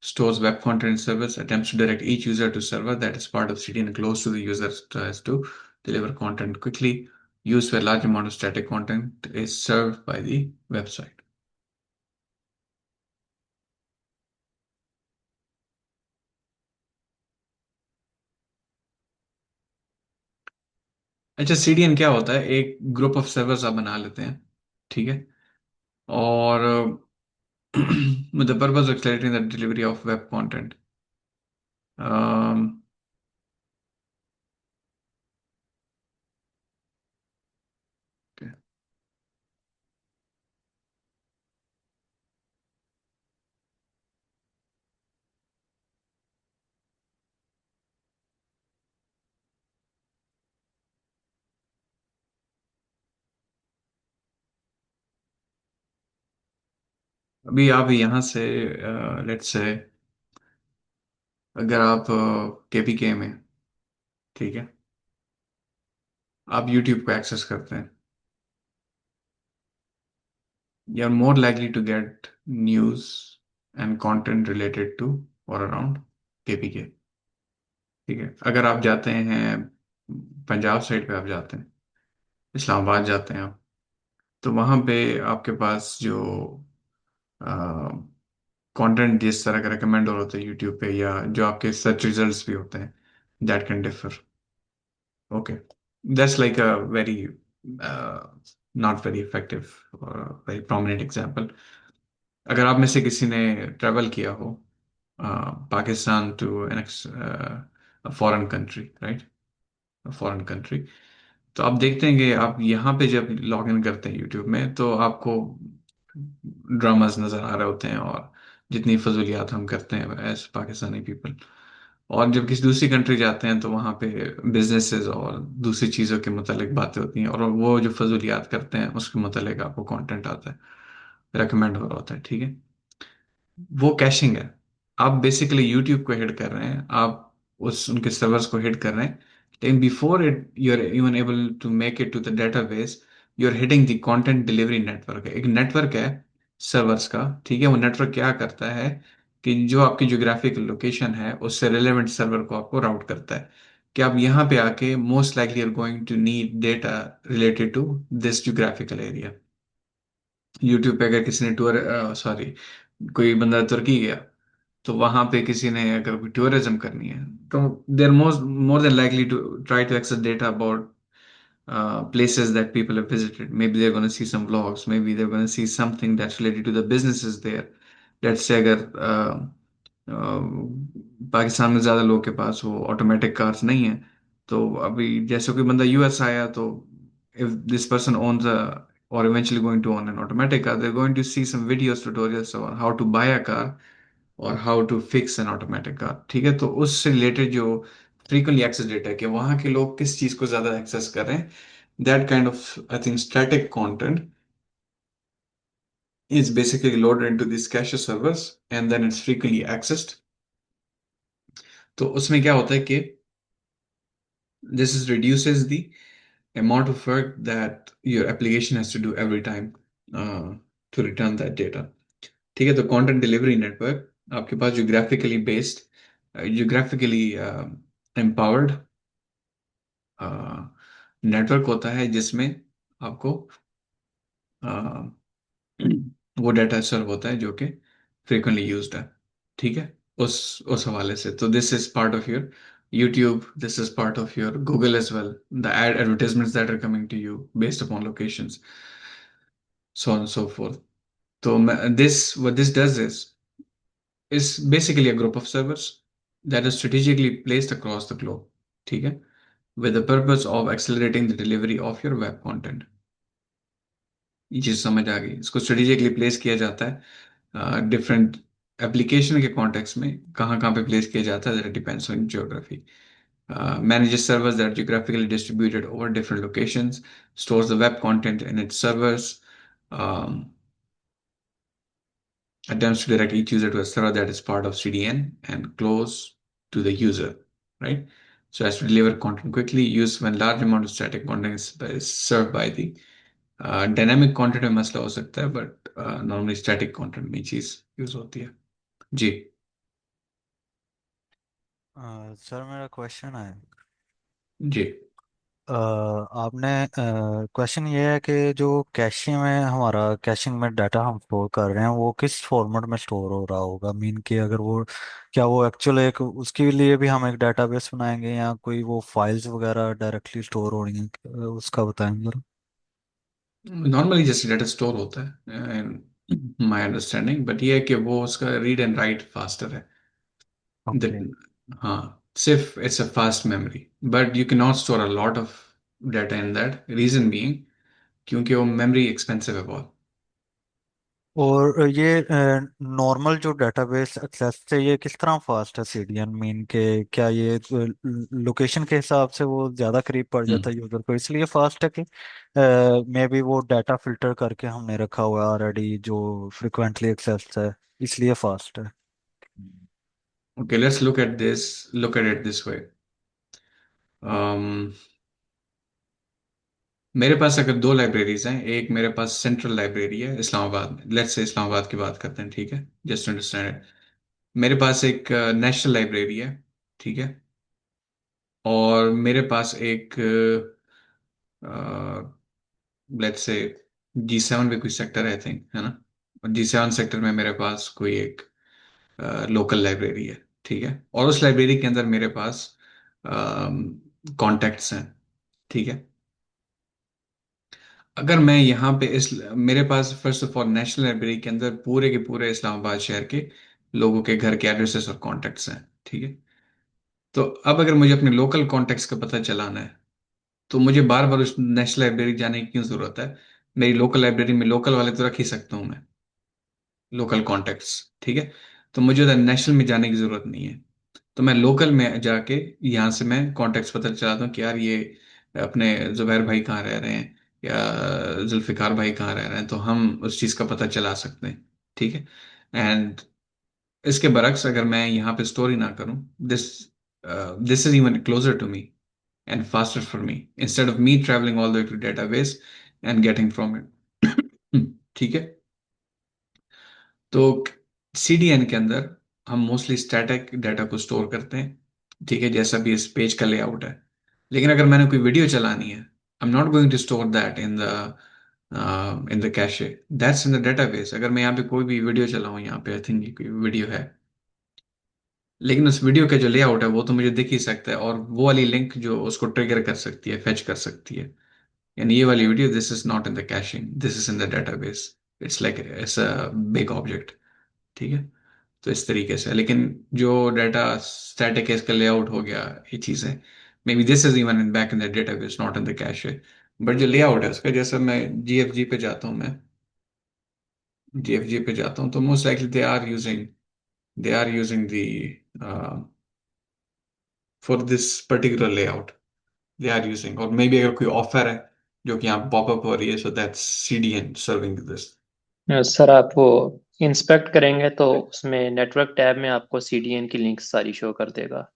stores web content service, attempts to direct each user to server that is part of CDN close to the user tries to deliver content quickly. Used where large amount of static content is served by the website. अच्छा, सीडीएन क्या होता है? एक ग्रुप ऑफ सर्वर्स आप बना लेते हैं, ठीक है, और with the purpose of accelerating the delivery of web content. Um, okay. अभी आप यहाँ से, लेट्स से, अगर आप केपीके में, ठीक है, आप यूट्यूब को एक्सेस करते हैं, you are more likely to get news and content related to or around KPK. ठीक है, अगर आप जाते हैं पंजाब साइड पे, आप जाते हैं इस्लामाबाद जाते हैं आप, तो वहाँ पे आपके पास जो कंटेंट जिस तरह का रिकमेंड हो रहा है यूट्यूब पे, या जो आपके सर्च रिजल्ट्स भी होते हैं, that can differ. Okay, that's like a very not very effective और वेरी प्रोमिनेंट एग्जांपल। अगर आप में से किसी ने ट्रेवल किया हो Pakistan to an foreign country, right, foreign country, तो आप देखते हैं कि आप यहाँ पे जब लॉग इन करते हैं यूट्यूब में, तो आपको ड्रामास नजर आ रहे होते हैं, और जितनी फजूलियात हम करते हैं एज पाकिस्तानी पीपल। और जब किसी दूसरी कंट्री जाते हैं तो वहाँ पे बिजनेसेस और दूसरी चीज़ों के मुतालिक बातें होती हैं, और वो जो फजूलियात करते हैं उसके मुतालिक आपको कंटेंट आता है, रेकमेंड हो रहा होता है। ठीक है, वो कैशिंग है। आप बेसिकली यूट्यूब को हिट कर रहे हैं, आप उस उनके सर्वर्स को हिट कर रहे हैं, लेकिन before it you are even able to make it to the database, you are hitting the content delivery network. एक नेटवर्क है सर्वर्स का, ठीक है, वो नेटवर्क क्या करता है कि जो आपकी ज्योग्राफिकल लोकेशन है उससे रिलेवेंट सर्वर को आपको राउट करता है कि आप यहाँ पे आके most likely are going to need data related to this geographical area. YouTube पे अगर किसी ने टूर, सॉरी, कोई बंदा तुर्की गया, तो वहां पे किसी ने अगर कोई टूरिज्म करनी है, तो they are more than likely to try to access data about places that people have visited. Maybe they're going to see some vlogs, maybe they're going to see something that's related to the businesses there. Let's say अगर पाकिस्तान में ज़्यादा लोगों के पास वो ऑटोमेटिक कार्स नहीं है, तो अभी जैसे कोई बंदा यूएस आया, तो if this person owns a or eventually going to own an automatic car, they're going to see some videos tutorials on how to buy a car और how to fix an automatic car. ठीक है, तो उससे रिलेटेड जो फ्रीक्वेंटली एक्सेस डेटा है कि वहाँ के लोग किस चीज़ को ज़्यादा एक्सेस कर रहे हैं, that kind of I think static content is basically loaded into these cache servers and then it's frequently accessed। तो उसमें क्या होता है कि this is reduces the amount of work that your application has to do every time to return that data। ठीक है, तो कंटेंट डिलीवरी नेटवर्क आपके पास geographically based, geographically empowered network होता है जिसमें आपको अ, वो डाटा सर्व होता है जो कि फ्रिक्वेंटली यूज्ड है। ठीक है, उस हवाले से तो this is part of your YouTube, this is part of your Google as well, the advertisements that are coming to you based upon locations, so on and so forth. So this what this does is basically a group of servers that is strategically placed across the globe, ठीक है, with the purpose of accelerating the delivery of your web content। ये चीज समझ आ गई, इसको स्ट्रेटेजिकली प्लेस किया जाता है डिफरेंट एप्लीकेशन के कॉन्टेक्स्ट में, कहाँ कहाँ पे प्लेस किया जाता है, that depends on geography. Manages servers that are geographically distributed over different locations, stores the web content in its servers, um, attempts to direct each user to a server that is part of CDN and close to the user, right? So as to deliver content quickly, use when large amount of static content is served by the dynamic content में मसला हो सकता है, बट नॉर्मली स्टैटिक कंटेंट में चीज यूज होती है। जी। सर मेरा क्वेश्चन है। जी। आपने क्वेश्चन ये है कि जो कैशिंग में हमारा कैशिंग में डाटा हम स्टोर कर रहे हैं वो किस फॉर्मेट में स्टोर हो रहा होगा, मीन कि अगर वो क्या वो एक्चुअल एक उसके लिए भी हम एक डाटाबेस बनाएंगे या कोई वो फाइल्स वगैरह डायरेक्टली स्टोर हो रही हैं, उसका बताएं जरा। नॉर्मली जैसे डाटा स्टोर होता है माय अंडरस्टैंडिंग, बट ये है कि वो उसका रीड एंड राइट फास्टर है। ओके। द हाँ, सिर्फ it's a fast memory, but you can not store a lot of data in that, reason being क्योंकि वो मेमोरी एक्सपेंसिव है बहुत। और ये नॉर्मल जो डेटाबेस एक्सेस से ये किस तरह फास्ट है सीडीएन, मीन के क्या ये लोकेशन के हिसाब से वो ज़्यादा करीब पड़ जाता है यूज़र को इसलिए फास्ट है कि मे बी वो डाटा फिल्टर करके हमने रखा हुआ है ऑलरेडी जो फ्रिक्वेंटली एक्सेस है इसलिए फास्ट है। Okay, let's look at it this way. मेरे पास अगर दो लाइब्रेरीज हैं, एक मेरे पास सेंट्रल लाइब्रेरी है इस्लामाबाद में, लेट्स से इस्लामाबाद की बात करते हैं, ठीक है, जस्ट अंडरस्टैंड इट। मेरे पास एक नेशनल लाइब्रेरी है, ठीक है, और मेरे पास एक लेट्स से G7 भी कोई सेक्टर है, आई थिंक, है ना, और G7 सेक्टर में मेरे पास कोई एक लोकल लाइब्रेरी है, ठीक है, और उस लाइब्रेरी के अंदर मेरे पास कॉन्टेक्ट्स हैं, ठीक है। अगर मैं यहाँ पे इस मेरे पास first of all national library के अंदर पूरे के पूरे इस्लामाबाद शहर के लोगों के घर के एड्रेसेस और कॉन्टेक्ट्स हैं, ठीक है। तो अब अगर मुझे अपने लोकल कॉन्टेक्ट्स का पता चलाना है तो मुझे बार बार उस नेशनल लाइब्रेरी जाने की क्यों जरूरत है? मेरी लोकल लाइब्रेरी में लोकल वाले तो रख ही सकता हूँ मैं, लोकल कॉन्टेक्ट्स, ठीक है। तो मुझे उधर नेशनल में जाने की जरूरत नहीं है। तो मैं लोकल में जाके यहाँ से मैं कॉन्टेक्ट्स पता चलाता हूँ कि यार ये अपने जुबैर भाई कहाँ रह रहे हैं या जुल्फिकार भाई कहाँ रह रहे हैं, तो हम उस चीज़ का पता चला सकते हैं, ठीक है। एंड इसके बरक्स अगर मैं यहाँ पे स्टोरी ना करूँ, this this is even closer to me and faster for me instead of me traveling all the way to database and getting from it। ठीक है। तो सीडीएन के अंदर हम मोस्टली स्टैटिक डाटा को स्टोर करते हैं, ठीक है, जैसा भी इस पेज का लेआउट है। लेकिन अगर मैंने कोई वीडियो चलानी है, I am not going to store that in the cache, that's in the database. अगर मैं यहाँ पे कोई भी वीडियो चलाऊँ, यहाँ पे आई थिंक कोई वीडियो है, लेकिन उस वीडियो का जो लेआउट है वो तो मुझे दिख ही सकता है, और वो वाली लिंक जो उसको ट्रिगर कर सकती है, फेच कर सकती है, यानी ये वाली video, this is not in the caching, this is in the database, it's like it's a big object, ठीक है। तो इस तरीके से, लेकिन जो डाटा स्टैटिक है, इसका लेआउट हो गया, ये चीज़ है, may be this is even in back in the database, not in the cache, but जो लेआउट है उसका, जैसे मैं जीएफजी पे जाता हूँ, मैं जीएफजी पे जाता हूँ तो most likely they are using the for this particular layout, they are using, और मे बी अगर कोई ऑफर है जो कि यहाँ पॉपअप हो रही है, so that's CDN serving this. Sir आप वो इंस्पेक्ट करेंगे तो उसमें नेटवर्क टैब में आपको सीडीएन की लिंक सारी शो कर देगा।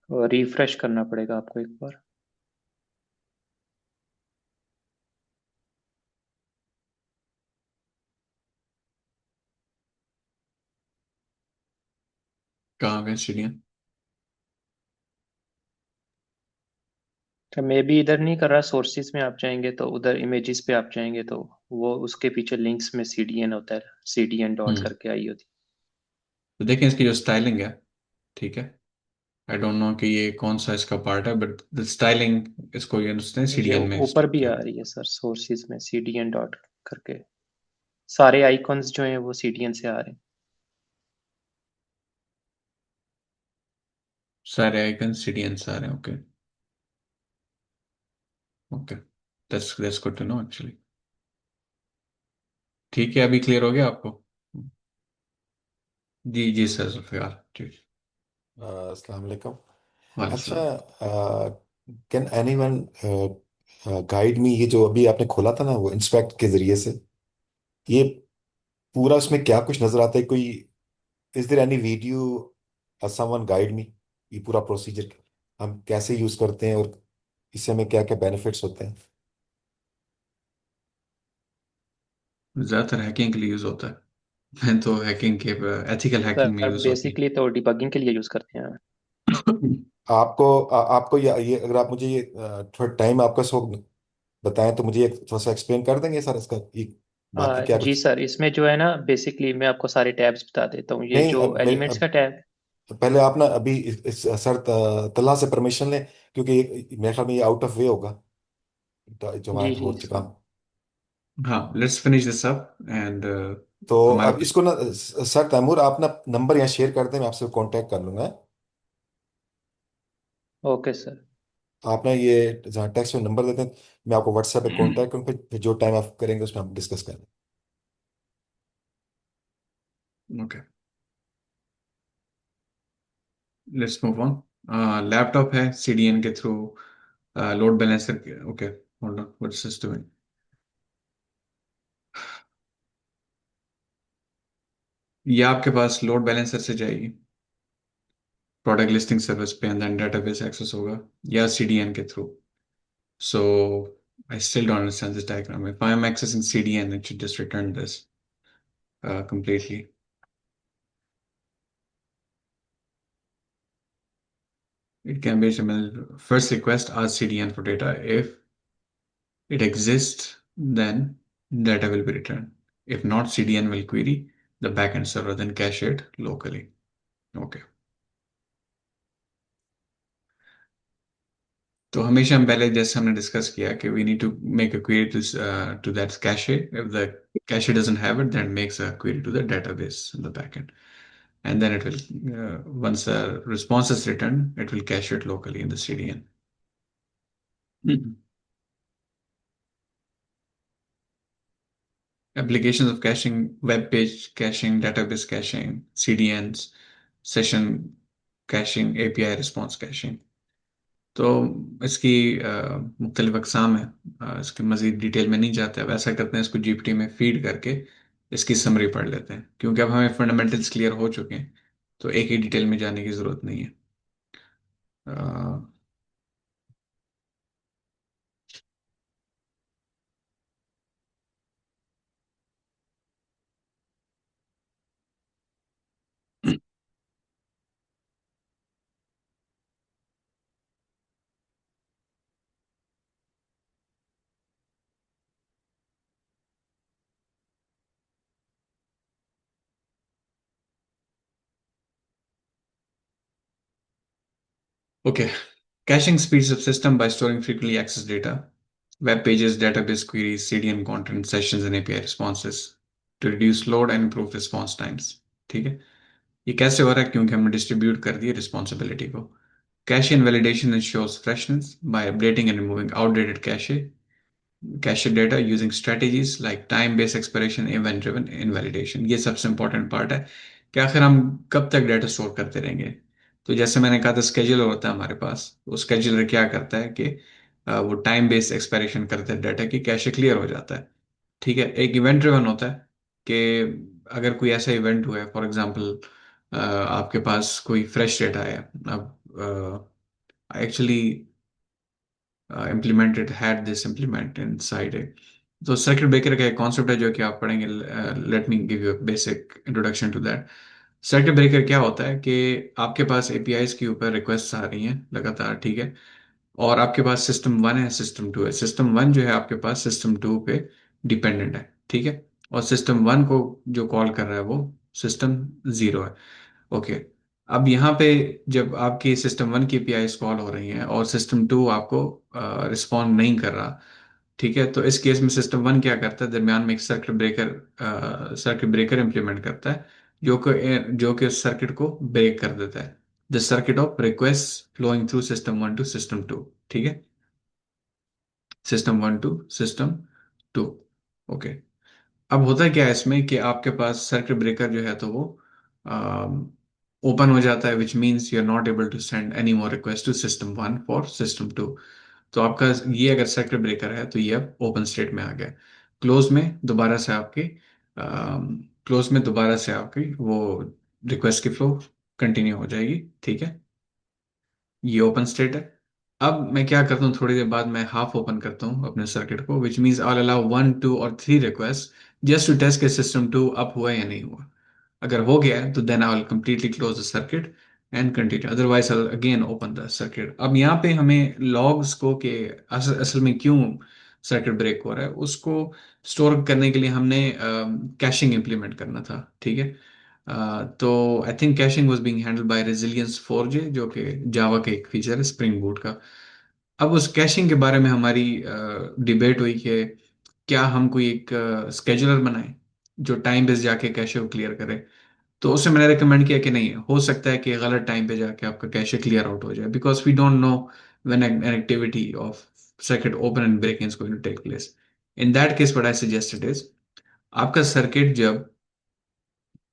और रिफ्रेश करना पड़ेगा आपको एक बार। कहाँ पे सीढ़ियाँ? तो मे भी इधर नहीं कर रहा, सोर्सेज में आप जाएंगे तो उधर इमेजेस पे आप जाएंगे तो वो उसके पीछे लिंक्स में सीडीएन होता है, सीडीएन डॉट हम्म। करके आई होती तो देखें इसकी जो स्टाइलिंग है, ठीक है, आई डोंट नो कि ये कौन सा इसका पार्ट है, बट द स्टाइलिंग इसको ये उसने है। ये सीडीएन में ऊपर इंस्टॉल भी किया आ हुआ है। रही है सर, सोर्सेज में सीडीएन डॉट करके सारे आइकॉन्स जो हैं वो सीडीएन से आ रहे हैं। सारे आइकन सीडीएन से आ रहे हैं, okay. Okay, that's good to know actually. ठीक है, अभी क्लियर हो गया आपको? जी जी सर, जुल्फिकार जी। अस्सलाम वालेकुम। वालेकुम अच्छा, सलाम। कैन एनीवन गाइड मी, ये जो अभी आपने खोला था ना वो इंस्पेक्ट के जरिए से, ये पूरा उसमें क्या कुछ नजर आता है? कोई is there any video, someone guide me, ये पूरा प्रोसीजर हम कैसे यूज करते हैं और इससे हमें क्या क्या बेनिफिट्स होते हैं? ज़्यादातर हैकिंग के लिए यूज़ होता है। मैं तो हैकिंग के, एथिकल हैकिंग में सर यूज़ होती बेसिकली तो डिबगिंग के लिए यूज करते हैं। है। आपको ये अगर आप मुझे ये थोड़ा टाइम आपका सो बताएं तो मुझे ये थोड़ा सा एक्सप्लेन कर देंगे सर इसका, ये बाकी क्या जी कुछ? सर, इसमें जो है ना बेसिकली मैं आपको सारे टैब्स बता देता हूँ। ये नहीं, जो एलिमेंट्स का टैब, पहले आप ना अभी सर तल्ला से परमिशन लें, क्योंकि मेरे ख्याल में ये आउट ऑफ वे होगा जो जी हमारा जी हो चुका। हाँ, let's finish this up and तो हमारे अब इसको ना सर तैमूर, आप ना नंबर यहाँ शेयर कर दें, मैं आपसे कांटेक्ट कर लूंगा। Okay sir. आप ना ये जहाँ टेक्स्ट में नंबर देते हैं, मैं आपको व्हाट्सएप पे कांटेक्ट करूँ, फिर जो टाइम आप करेंगे उसमें हम डिस्कस करें। Okay, let's move on. Laptop है सीडीएन के through, load balancer, okay, hold on, what's this doing? ये आपके पास लोड बैलेंसर से जाएगी, प्रोडक्ट लिस्टिंग सर्विस पे, एंड देन डेटाबेस एक्सेस होगा, या सीडीएन के through. So I still don't understand this diagram. If I'm accessing CDN, it should just return this completely. It can be HTML. First request ask CDN for data. If it exists, then data will be returned. If not, CDN will query the backend server, then cache it locally. Okay. तो हमेशा हम पहले जैसे हमने डिस्कस किया कि we need to make a query to that cache. If the cache doesn't have it, then makes a query to the database in the backend. And then it will, once the response is returned, it will cache it locally in the CDN. Mhm. Applications of caching, web page caching, database caching, CDNs, session caching, API response caching. तो इसकी मुख्तलिफ अकसाम है। इसके मज़ीद डिटेल में नहीं जाते। अब ऐसा करते हैं, इसको जीपीटी में फीड करके इसकी समरी पढ़ लेते हैं, क्योंकि अब हमें फंडामेंटल्स क्लियर हो चुके हैं, तो एक ही डिटेल में जाने की ज़रूरत नहीं है। Okay, caching speeds up system by storing frequently accessed data, web pages, database queries, CDN content, sessions, and API responses to reduce load and improve response times. ठीक है, ये कैसे हो रहा है? क्योंकि हमने डिस्ट्रीब्यूट कर दी रिस्पॉन्सिबिलिटी को। Cache invalidation ensures freshness by updating and removing outdated cache data using strategies like time-based expiration, event-driven invalidation। ये सबसे इंपॉर्टेंट पार्ट है कि आखिर हम कब तक डाटा स्टोर करते रहेंगे। तो जैसे मैंने कहा था, स्केड्यूलर होता है हमारे पास। वो स्केड्यूलर क्या करता है कि वो टाइम बेस्ड एक्सपायरेशन करता है डाटा की, कैशे क्लियर हो जाता है। ठीक है, एक इवेंट ड्रिवन होता है कि अगर कोई ऐसा इवेंट हुआ है, फॉर एग्जांपल आपके पास कोई फ्रेश डेटा है। अब actually implemented had this implement inside it. तो सर्किट ब्रेकर का एक कॉन्सेप्ट है जो कि आप पढ़ेंगे। Let me give you a basic introduction to that. Circuit breaker क्या होता है कि आपके पास एपीआईज के ऊपर रिक्वेस्ट आ रही हैं लगातार, ठीक है। और आपके पास सिस्टम वन है, सिस्टम टू है। सिस्टम वन जो है आपके पास सिस्टम टू पे डिपेंडेंट है, ठीक है। और सिस्टम वन को जो कॉल कर रहा है वो सिस्टम जीरो है। ओके। अब यहाँ पे जब आपकी सिस्टम वन की एपीआईज कॉल हो रही हैं और सिस्टम टू आपको रिस्पॉन्ड नहीं कर रहा, ठीक है, तो इस केस में सिस्टम वन क्या करता है, दरमियान में एक सर्किट ब्रेकर इंप्लीमेंट करता है जो कि उस सर्किट को ब्रेक कर देता है। The circuit of request flowing through system one to system two, ठीक है। System one to system two. Okay. अब होता क्या है इसमें कि आपके पास सर्किट ब्रेकर जो है तो वो ओपन हो जाता है, which means you are not able to send any more request to system one for system two. तो आपका ये अगर सर्किट ब्रेकर है तो ये अब ओपन स्टेट में आ गया। क्लोज में दोबारा से आपकी क्लोज में दोबारा से आपकी वो रिक्वेस्ट की फ्लो कंटिन्यू हो जाएगी, ठीक है। ये ओपन स्टेट है। अब मैं क्या करता हूँ, थोड़ी देर बाद मैं हाफ ओपन करता हूँ अपने सर्किट को, which means I allow one two और three request just to test के सिस्टम टू अप हुआ है या नहीं हुआ। अगर हो गया है तो then I will completely close the circuit and continue, otherwise I again open the circuit. अब यहाँ पे हमें लॉग्स को के असल में क्यों सर्किट ब्रेक हो रहा है उसको स्टोर करने के लिए हमने कैशिंग इंप्लीमेंट करना था, ठीक है। तो I think caching was being handled by resilience 4J, जो कि जावा का एक फीचर है स्प्रिंग बूट का। अब उस कैशिंग के बारे में हमारी डिबेट हुई कि क्या हम कोई एक स्केजुलर बनाएं जो टाइम पे जाके कैशे को क्लियर करे। तो उससे मैंने रिकमेंड किया कि नहीं, हो सकता है कि गलत टाइम पे जाके आपका कैशे क्लियर आउट हो जाए, because we don't know when an activity of circuit open and breaking is going to take place. In that case what I suggested is, आपका सर्किट जब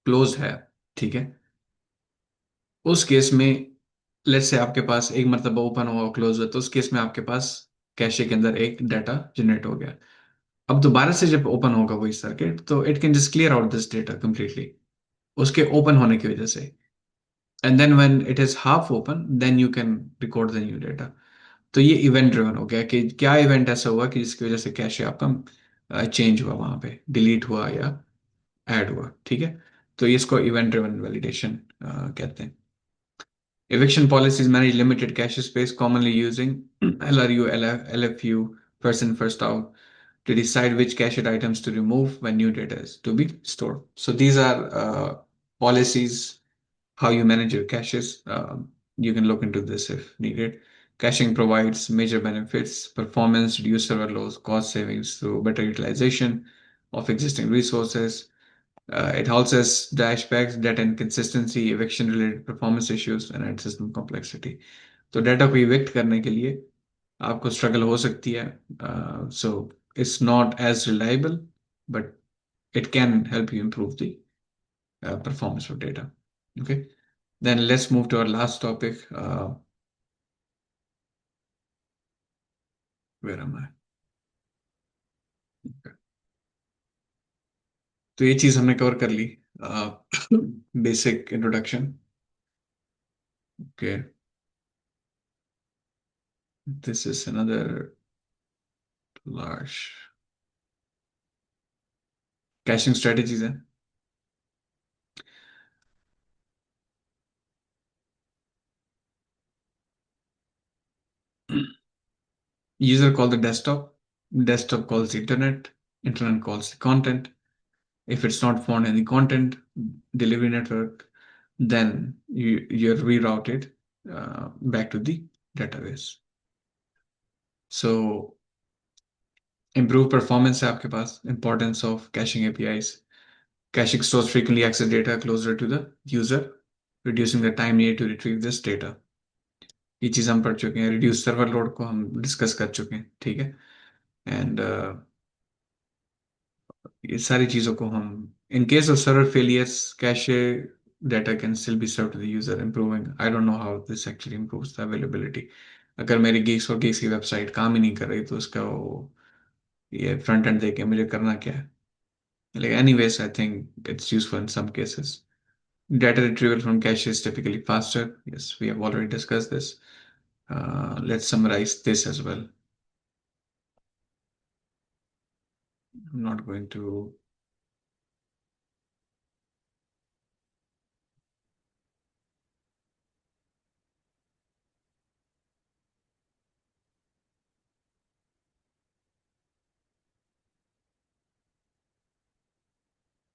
क्लोज है, ठीक है, उस केस में लेट्स से आपके पास एक मरतबा ओपन हुआ क्लोज हुआ, तो उस केस में आपके पास कैशे के अंदर एक डाटा जनरेट हो गया। अब दोबारा से जब ओपन होगा वही सर्किट तो it can just clear out this data completely उसके ओपन होने की वजह से। And then when it is half open then you can record the new data. तो ये इवेंट ड्रिवन हो गया कि क्या इवेंट ऐसा हुआ कि जिसकी वजह से कैशे आपका चेंज हुआ, वहां पे डिलीट हुआ या ऐड हुआ, ठीक है। तो इसको इवेंट ड्रिवन वैलिडेशन कहते हैं। Eviction policies manage limited cache space, commonly using LRU, LFU, first in, first out, to decide which cached items to remove when new data is to be stored. So these are policies, how you manage your caches. You can look into this if needed. Caching provides major benefits: performance, reduced server loads, cost savings through better utilization of existing resources. It also has dashbacks, data inconsistency, eviction related performance issues and system complexity. तो डाटा को इविक्ट करने के लिए आपको स्ट्रगल हो सकती है, so it's not as reliable, but it can help you improve the performance of data. Okay, then let's move to our last topic. Where am I? Okay. तो ये चीज हमने कवर कर ली, basic introduction. Okay, this is another large caching strategies है। User call the desktop calls the internet calls the content. If it's not found in the content delivery network, then you're rerouted back to the database. So improve performance है आपके पास, importance of caching APIs. Caching stores frequently access data closer to the user, reducing the time needed to retrieve this data. ये चीज हम पढ़ चुके हैं, रिड्यूस सर्वर लोड को हम डिस्कस कर चुके हैं, ठीक है। एंड ये सारी चीज़ों को हम, in case of server failures, cache data can still be served to the user, improving. I don't know how this actually improves the availability. अगर मेरी गिग्स और गिग्स की वेबसाइट काम ही नहीं कर रही तो उसका वो ये फ्रंट एंड देके मुझे करना क्या है। Like anyways, I think it's useful in some cases. Data retrieval from cache is typically faster. Yes, we have already discussed this. Let's summarize this as well. I'm not going to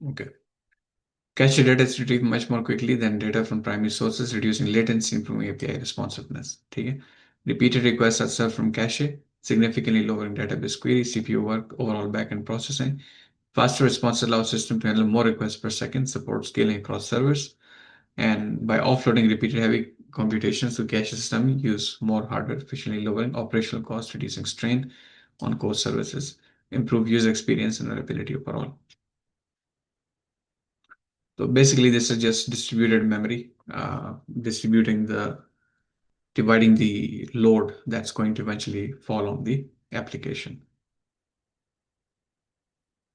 Okay. Cache data is retrieved much more quickly than data from primary sources, reducing latency, improving API responsiveness. ठीक है? Repeated requests are served from cache, significantly lowering database queries, CPU work, overall backend processing. Faster response allows system to handle more requests per second, support scaling across servers, and by offloading repeated heavy computations to cache system, use more hardware efficiently, lowering operational costs, reducing strain on core services, improve user experience and reliability overall. So basically, this is just distributed memory, dividing the load that's going to eventually fall on the application.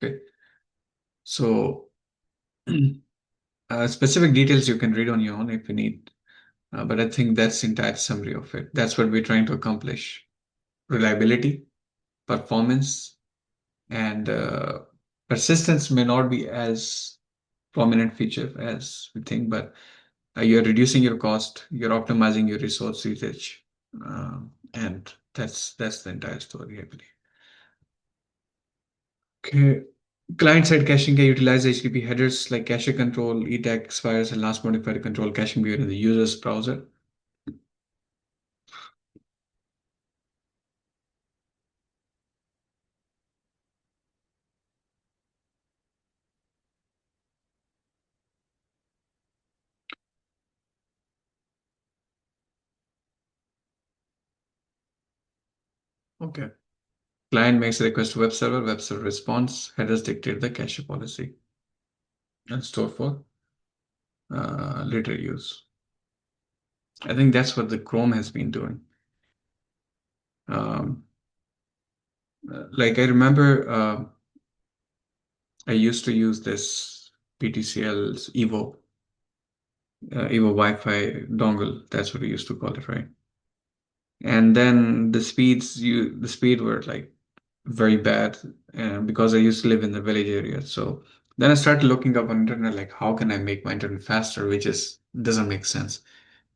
Okay. So specific details you can read on your own if you need, but I think that's the entire summary of it. That's what we're trying to accomplish: reliability, performance, and persistence may not be as prominent feature as we think, but you're reducing your cost, you're optimizing your resource usage, and that's the entire story, I believe. Okay. Client-side caching can utilize HTTP headers like cache control, ETAG expires, and last modified control caching behavior in the user's browser. Okay. Client makes a request to web server responds, headers dictate the cache policy and store for later use. I think that's what the Chrome has been doing. Um, like I remember I used to use this PTCL's Evo Wi-Fi dongle. That's what we used to call it, right? And then the speed were like very bad because I used to live in the village area. So then I started looking up on internet, like how can I make my internet faster, which is doesn't make sense.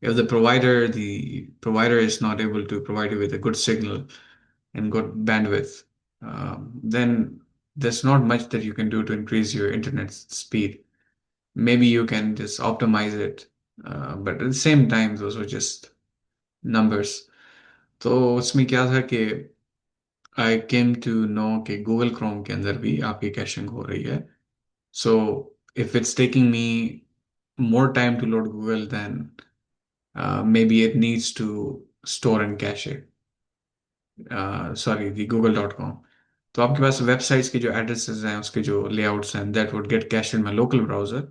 If the provider is not able to provide you with a good signal and good bandwidth, then there's not much that you can do to increase your internet speed. Maybe you can just optimize it, but at the same time, those were just numbers. तो उसमें क्या था कि आई केम टू नो कि गूगल क्रोम के अंदर भी आपकी कैशिंग हो रही है. So if it's taking me more time to load Google, then maybe it needs to store and cache it. Sorry, the google.com. तो आपके पास वेबसाइट्स के जो एड्रेसेस हैं, उसके जो लेआउट्स हैं, that would get cache in my local browser.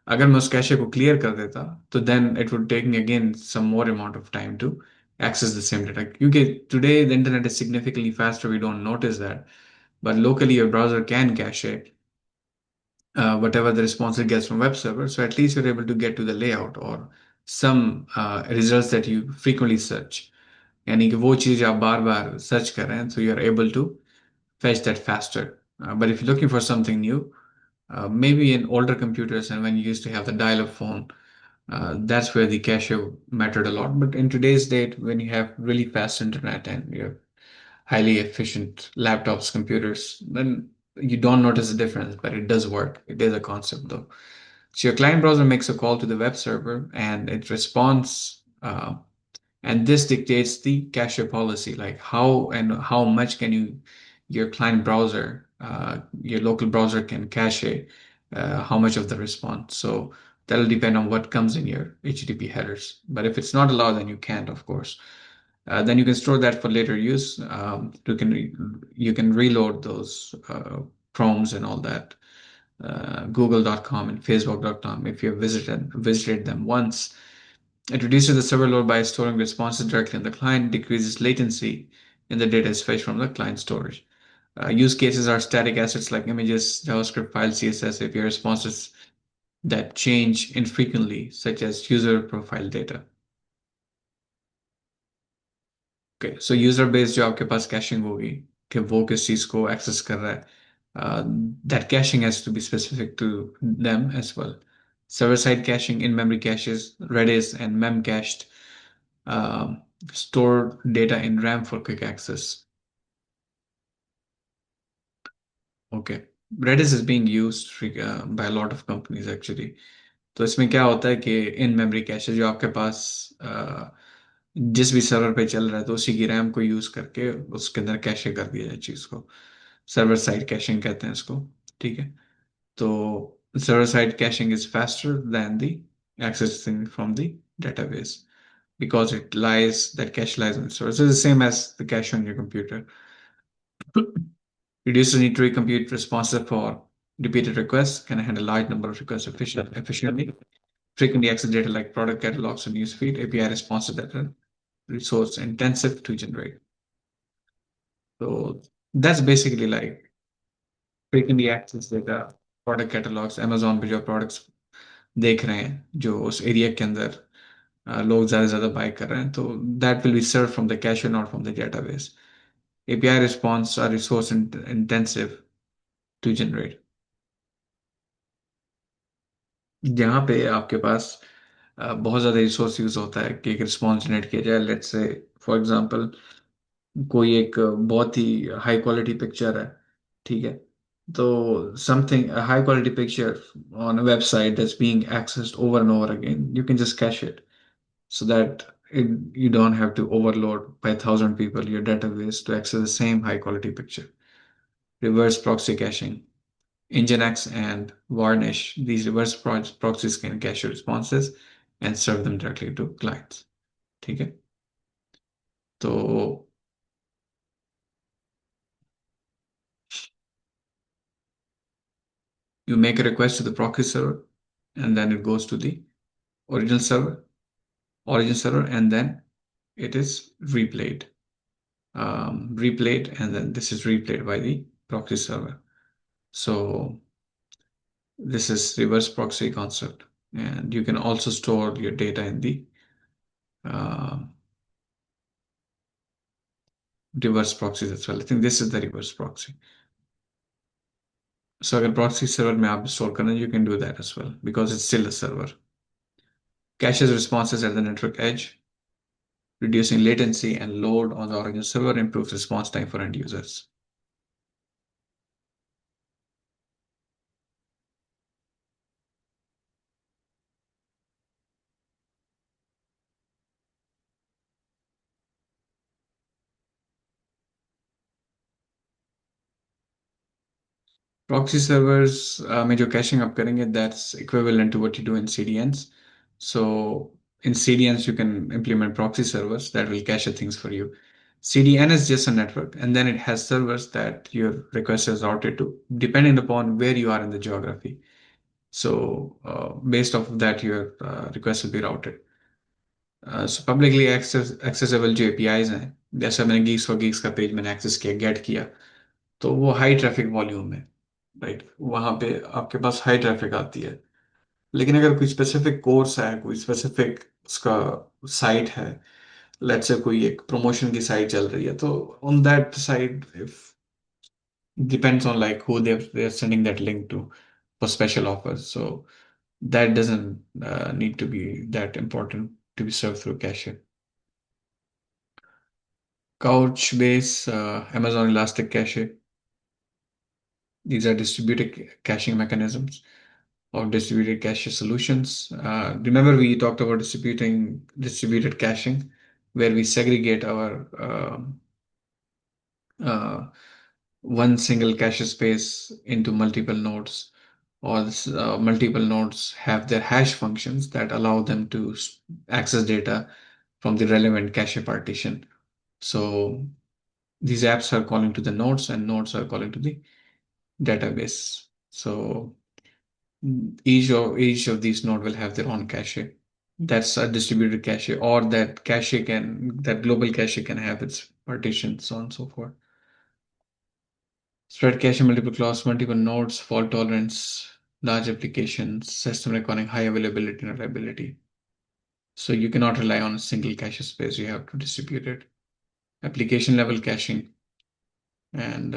अगर मैं उस कैशे को क्लियर कर देता तो then it would take me again some more amount of time to access the same data. क्योंकि today the internet is significantly faster, we don't notice that. But locally, your browser can cache whatever the response it gets from web server. So at least you're able to get to the layout or some results that you frequently search. यानी कि वो चीज़ आप बार बार सर्च कर रहे हैं, so you're able to fetch that faster. But if you're looking for something new, maybe in older computers and when you used to have the dial-up phone, that's where the cache mattered a lot. But in today's date, when you have really fast internet and you have highly efficient laptops, computers, then you don't notice the difference, but it does work. It is a concept though. So your client browser makes a call to the web server and it responds, and this dictates the cache policy, like how and how much can your client browser, your local browser can cache, how much of the response. So that'll depend on what comes in your HTTP headers. But if it's not allowed, then you can't, of course. Then you can store that for later use. You can reload those Chromes and all that, Google.com and Facebook.com if you have visited them once. It reduces the server load by storing responses directly on the client, decreases latency in the data is fetched from the client storage. Use cases are static assets like images, JavaScript files, CSS, API responses that change infrequently, such as user profile data. Okay, so user base जो आपके पास कैशिंग होगी कि वो किस चीज को एक्सेस कर रहा है, that caching has to be specific to them as well. Server-side caching, in-memory caches, Redis and memcached store data in RAM for quick access. Okay, Redis is being used by a lot of companies actually. तो इसमें क्या होता है कि इन मेमोरी कैशे जो आपके पास जिस भी सर्वर पे चल रहा है तो उसी की रैम को यूज करके उसके अंदर कैशे कर दिया जाए चीज को। सर्वर साइड कैशिंग कहते हैं इसको। ठीक है। तो server side caching is faster than the accessing from the database because that cache lies on the server. So it's the same as the cache on your computer. Reducers need to recompute responses for repeated requests, can handle large number of requests efficiently. Frequently access data like product catalogs and newsfeed, API responses that are resource intensive to generate. So that's basically like frequently access data, product catalogs, Amazon पे जो products देख रहे हैं जो उस एरिया के अंदर लोग ज़्यादा बाय कर रहे हैं तो that will be served from the cache not from the database. API response are resource intensive to generate. जहाँ पे आपके पास बहुत ज़्यादा रिसोर्स यूज होता है कि एक रिस्पॉन्स जनरेट किया जाए। लेट्स से फॉर एग्जांपल कोई एक बहुत ही हाई क्वालिटी पिक्चर है। ठीक है। तो something high quality picture on a website that's being accessed over and over again you can just cash it so that you don't have to overload by 1,000 people your database to access the same high quality picture. Reverse proxy caching. Nginx and Varnish, these reverse proxies can cache your responses and serve them directly to clients. ठीक है। तो you make a request to the proxy server and then it goes to the original server and then it is replayed and then this is replayed by the proxy server. So this is reverse proxy concept and you can also store your data in the uh, reverse proxies as well. I think this is the reverse proxy. So अगर proxy server में आप store करना you can do that as well because it's still a server. Caches responses at the network edge, reducing latency and load on the origin server improves response time for end users. Proxy servers में जो caching आप करेंगे that's equivalent to what you do in CDNs. So in CDNs you can implement proxy servers that will cache things for you. CDN is just a network and then it has servers that your request is routed to depending upon where you are in the geography. So based off of that your request will be routed. So publicly accessible जो APIs हैं जैसा मैंने Geeks for Geeks का पेज मैंने एक्सेस किया गेट किया तो वो हाई ट्रैफिक वॉल्यूम है। राइट वहां पे आपके पास हाई ट्रैफिक आती है। लेकिन अगर कोई स्पेसिफिक कोर्स है कोई स्पेसिफिक उसका साइट है लेट्स से कोई एक प्रमोशन की साइट चल रही है तो on that site if depends on like who they're sending that link to for special offers so that doesn't need to be that important to be served through cache. Couchbase, Amazon Elastic Cache, these are distributed caching mechanisms or distributed cache solutions. Remember we talked about distributed caching where we segregate our uh, one single cache space into multiple nodes or multiple nodes have their hash functions that allow them to access data from the relevant cache partition. So these apps are calling to the nodes and nodes are calling to the database. So each of these node will have their own cache. That's a distributed cache, or that global cache can have its partitions, so on and so forth. Spread cache, multiple class, multiple nodes, fault tolerance, large applications, system requiring high availability and reliability. So you cannot rely on a single cache space. You have to distribute it. Application level caching and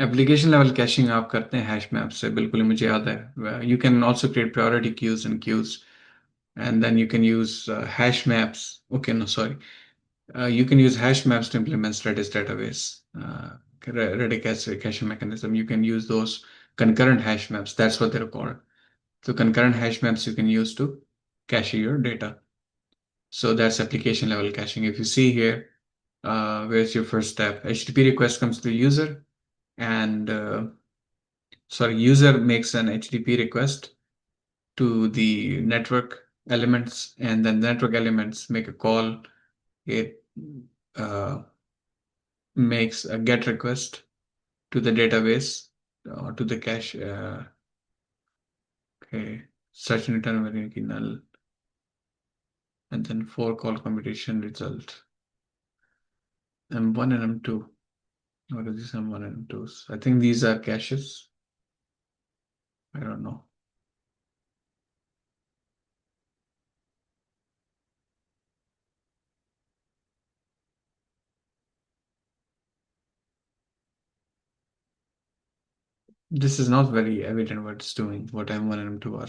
application level caching आप करते हैं हैश मैप से बिल्कुल ही मुझे याद है you can also create priority queues and queues And then you can use hash maps. Okay, no, sorry. You can use hash maps to implement Redis database. Redis cache mechanism. You can use those concurrent hash maps. That's what they're called. So concurrent hash maps you can use to cache your data. So that's application level caching. If you see here, where's your first step? HTTP request comes to the user, and sorry, user makes an HTTP request to the network elements, and then network elements make a call. It uh, makes a GET request to the database or to the cache. Okay, search and return variable key null, and then for call computation result. M1 and M2. What is this M1 and M2s? I think these are caches. I don't know. This is not very evident what it's doing, what M1 and M2 are.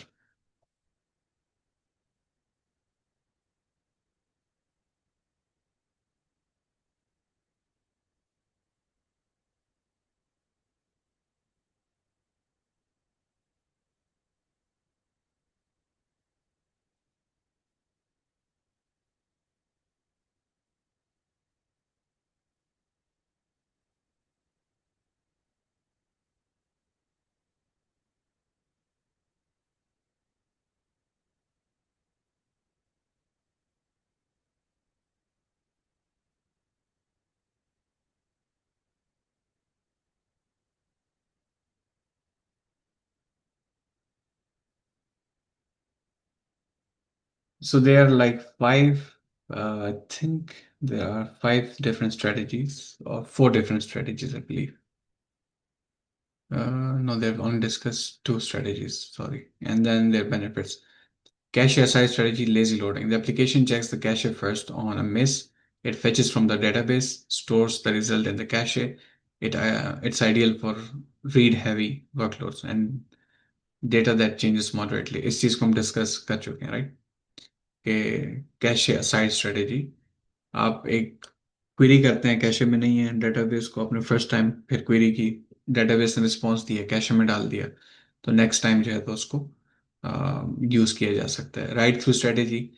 So there are like five, I think there are five different strategies or four different strategies, I believe. No, they've only discussed two strategies, sorry. And then their benefits. Cache aside strategy, lazy loading. The application checks the cache first on a miss. It fetches from the database, stores the result in the cache. It's ideal for read-heavy workloads and data that changes moderately. इस चीज को हम डिस्कस कर चुके हैं, राइट? कि कैशे असाइड स्ट्रेटेजी, आप एक क्वेरी करते हैं, कैशे में नहीं है, डेटाबेस को आपने फर्स्ट टाइम फिर क्वेरी की, डेटाबेस ने रिस्पॉन्स दिया, कैशे में डाल दिया, तो नेक्स्ट टाइम जो है तो उसको यूज किया जा सकता है. Right through strategy,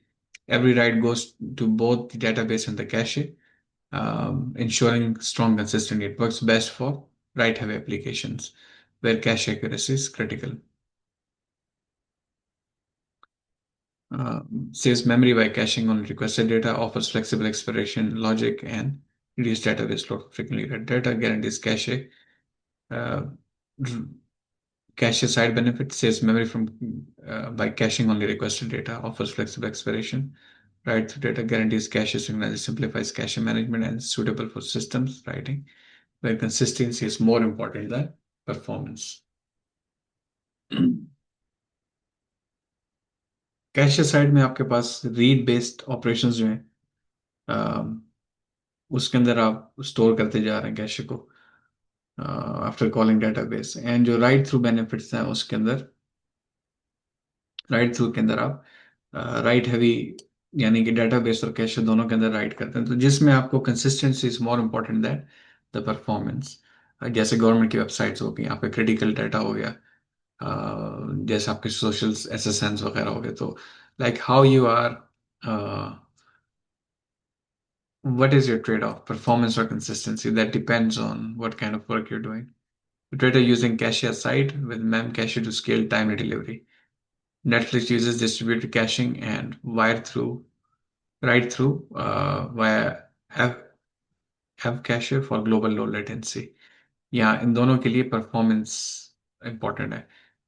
every write goes to both the database and the cache, ensuring strong consistency. It works best for write heavy applications where cache accuracy is critical. Saves memory by caching on requested data, offers flexible expiration logic, and reduce database load for frequently read data, guarantees cache. Uh, Cache side benefit, saves memory from by caching only requested data, offers flexible expiration, write through data, guarantees cache synchronization, simplifies cache management, and is suitable for systems writing where consistency is more important than performance. Cash side में आपके पास रीड बेस्ड ऑपरेशंस जो हैं, उसके अंदर आप स्टोर करते जा रहे हैं कैश को आफ्टर कॉलिंग डेटाबेस. एंड जो राइट थ्रू बेनिफिट्स हैं उसके अंदर, राइट थ्रू के अंदर आप राइट हैवी यानी कि डेटाबेस और कैश दोनों के अंदर राइट करते हैं, तो जिसमें आपको consistency is more important than the performance. जैसे गवर्नमेंट की वेबसाइट्स हो गई, आपका क्रिटिकल डाटा हो गया, जैसे आपके सोशल एसएसएन्स वगैरह हो गए, तो like how you are, what is your trade-off, performance or consistency? That depends on what kind of work you're doing. Twitter using cache aside with Memcache to scale timely delivery. Netflix uses distributed caching and write through via have cache for global low latency. Yeah, इन दोनों के लिए performance important है.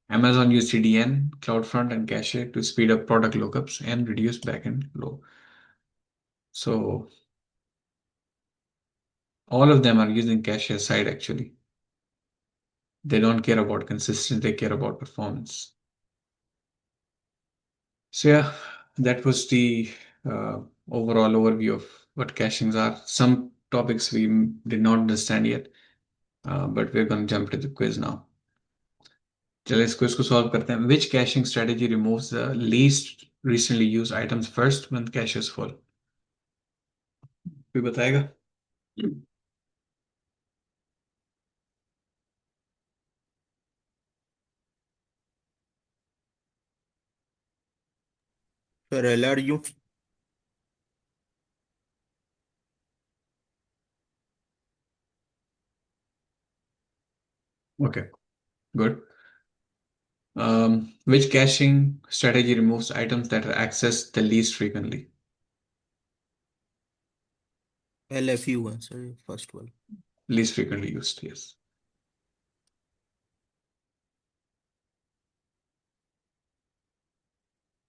Amazon use CDN, CloudFront, and cache to speed up product lookups and reduce backend load. So all of them are using cache aside actually. They don't care about consistency, they care about performance. So yeah, that was the overall overview of what cachings are. Some topics we did not understand yet, but we're going to jump to the quiz now. चलिए इस क्विज को सॉल्व करते हैं. Which caching strategy removes the least recently used items first when cache is full? कोई बताएगा? फिर LRU। Okay, good. Which caching strategy removes items that are accessed the least frequently? LFU है सर, फर्स्ट वाला। Least frequently used, yes.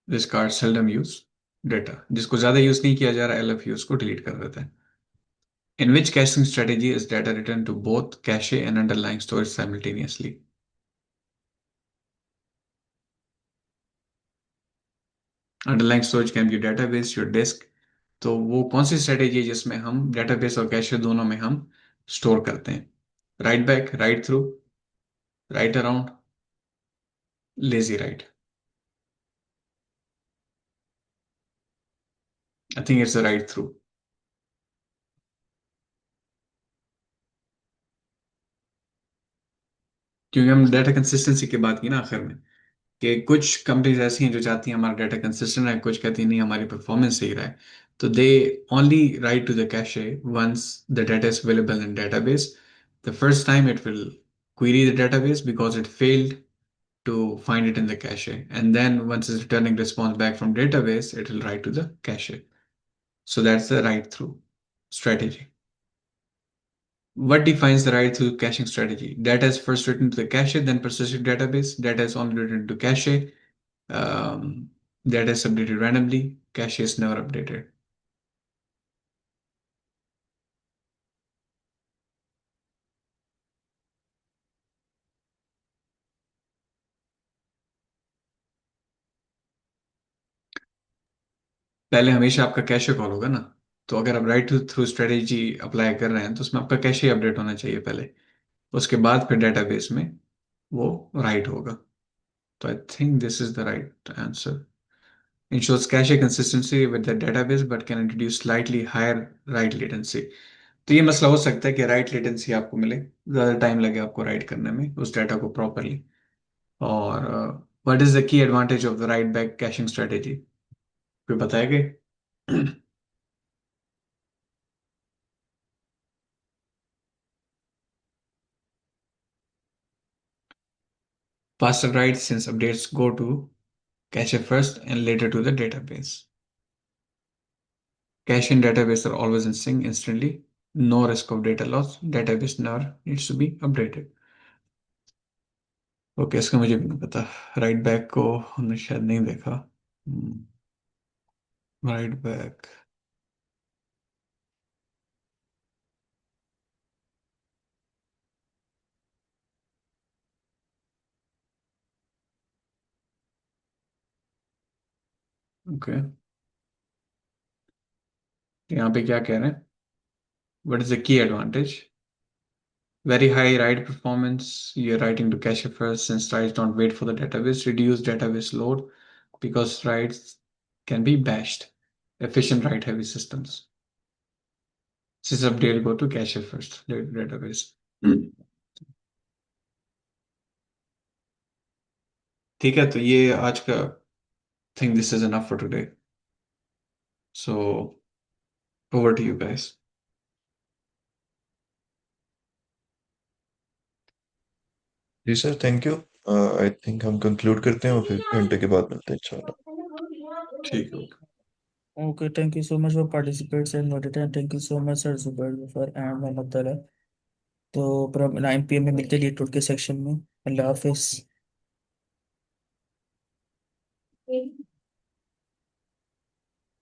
Discard seldom use data. जिसको ज्यादा यूज नहीं किया जा रहा LFU उसको डिलीट कर देते हैं. In which caching strategy is data written to both cache and underlying storage simultaneously? Underlying storage can be your database, your disk. तो वो कौन सी स्ट्रेटेजी है जिसमें हम डेटाबेस और कैशे दोनों में हम स्टोर करते हैं? Right back, right through, right around, lazy right. I think it's right through. क्योंकि हम डाटा कंसिस्टेंसी की बात की ना आखिर में, कि कुछ कंपनीज ऐसी हैं जो चाहती हैं हमारा डाटा कंसिस्टेंट है, कुछ कहती हैं नहीं हमारी परफॉर्मेंस सही रहा है. तो they only write to the cache once the data is available in database. The first time it will query the database because it failed to find it in the cache, and then once it's returning response back from database it will write to the cache. So that's the write through strategy. What defines the write through caching strategy? Data is first written to the cache, then processed to database. Data is only written to cache. Data is updated randomly. Cache is never updated. पहले हमेशा आपका कैशे कॉल होगा ना, तो अगर आप राइट थ्रू स्ट्रेटेजी अप्लाई कर रहे हैं तो उसमें आपका कैशे अपडेट होना चाहिए पहले, उसके बाद फिर डेटाबेस में वो राइट होगा. तो I think this is the right answer. Ensures cache consistency with the database but can introduce slightly higher write latency. तो ये मसला हो सकता है कि राइट लेटेंसी आपको मिले, ज़्यादा टाइम लगे आपको राइट करने में उस डाटा को प्रॉपरली. और what is the key advantage of the right back caching strategy? कोई बताएगा? Faster write since updates go to cache first and later to the database. Cache and database are always in sync instantly. No risk of data loss. Database never needs to be updated. Okay, इसका मुझे भी नहीं पता. राइट बैक को हमने शायद नहीं देखा. Right back. ओके, यहाँ पे क्या कह रहे हैं? What is the key advantage? Very high write performance. You're writing to cache first since writes don't wait for the database. Reduce database load because writes can be bashed. Efficient write heavy systems. Since update go to cache first database. ठीक है, तो ये आज का think this is enough for today. So over to you guys. जी sir, thank you. I think हम कंक्लूड करते हैं और फिर घंटे के बाद मिलते हैं इंशाल्लाह. ठीक है. Okay, thank you so much for participating and moderating, and thank you so much sir Zubair Jafar and Mohammed Tala. तो पर 9 PM में मिलते हैं लीड के सेक्शन में. अल्लाह हाफिज.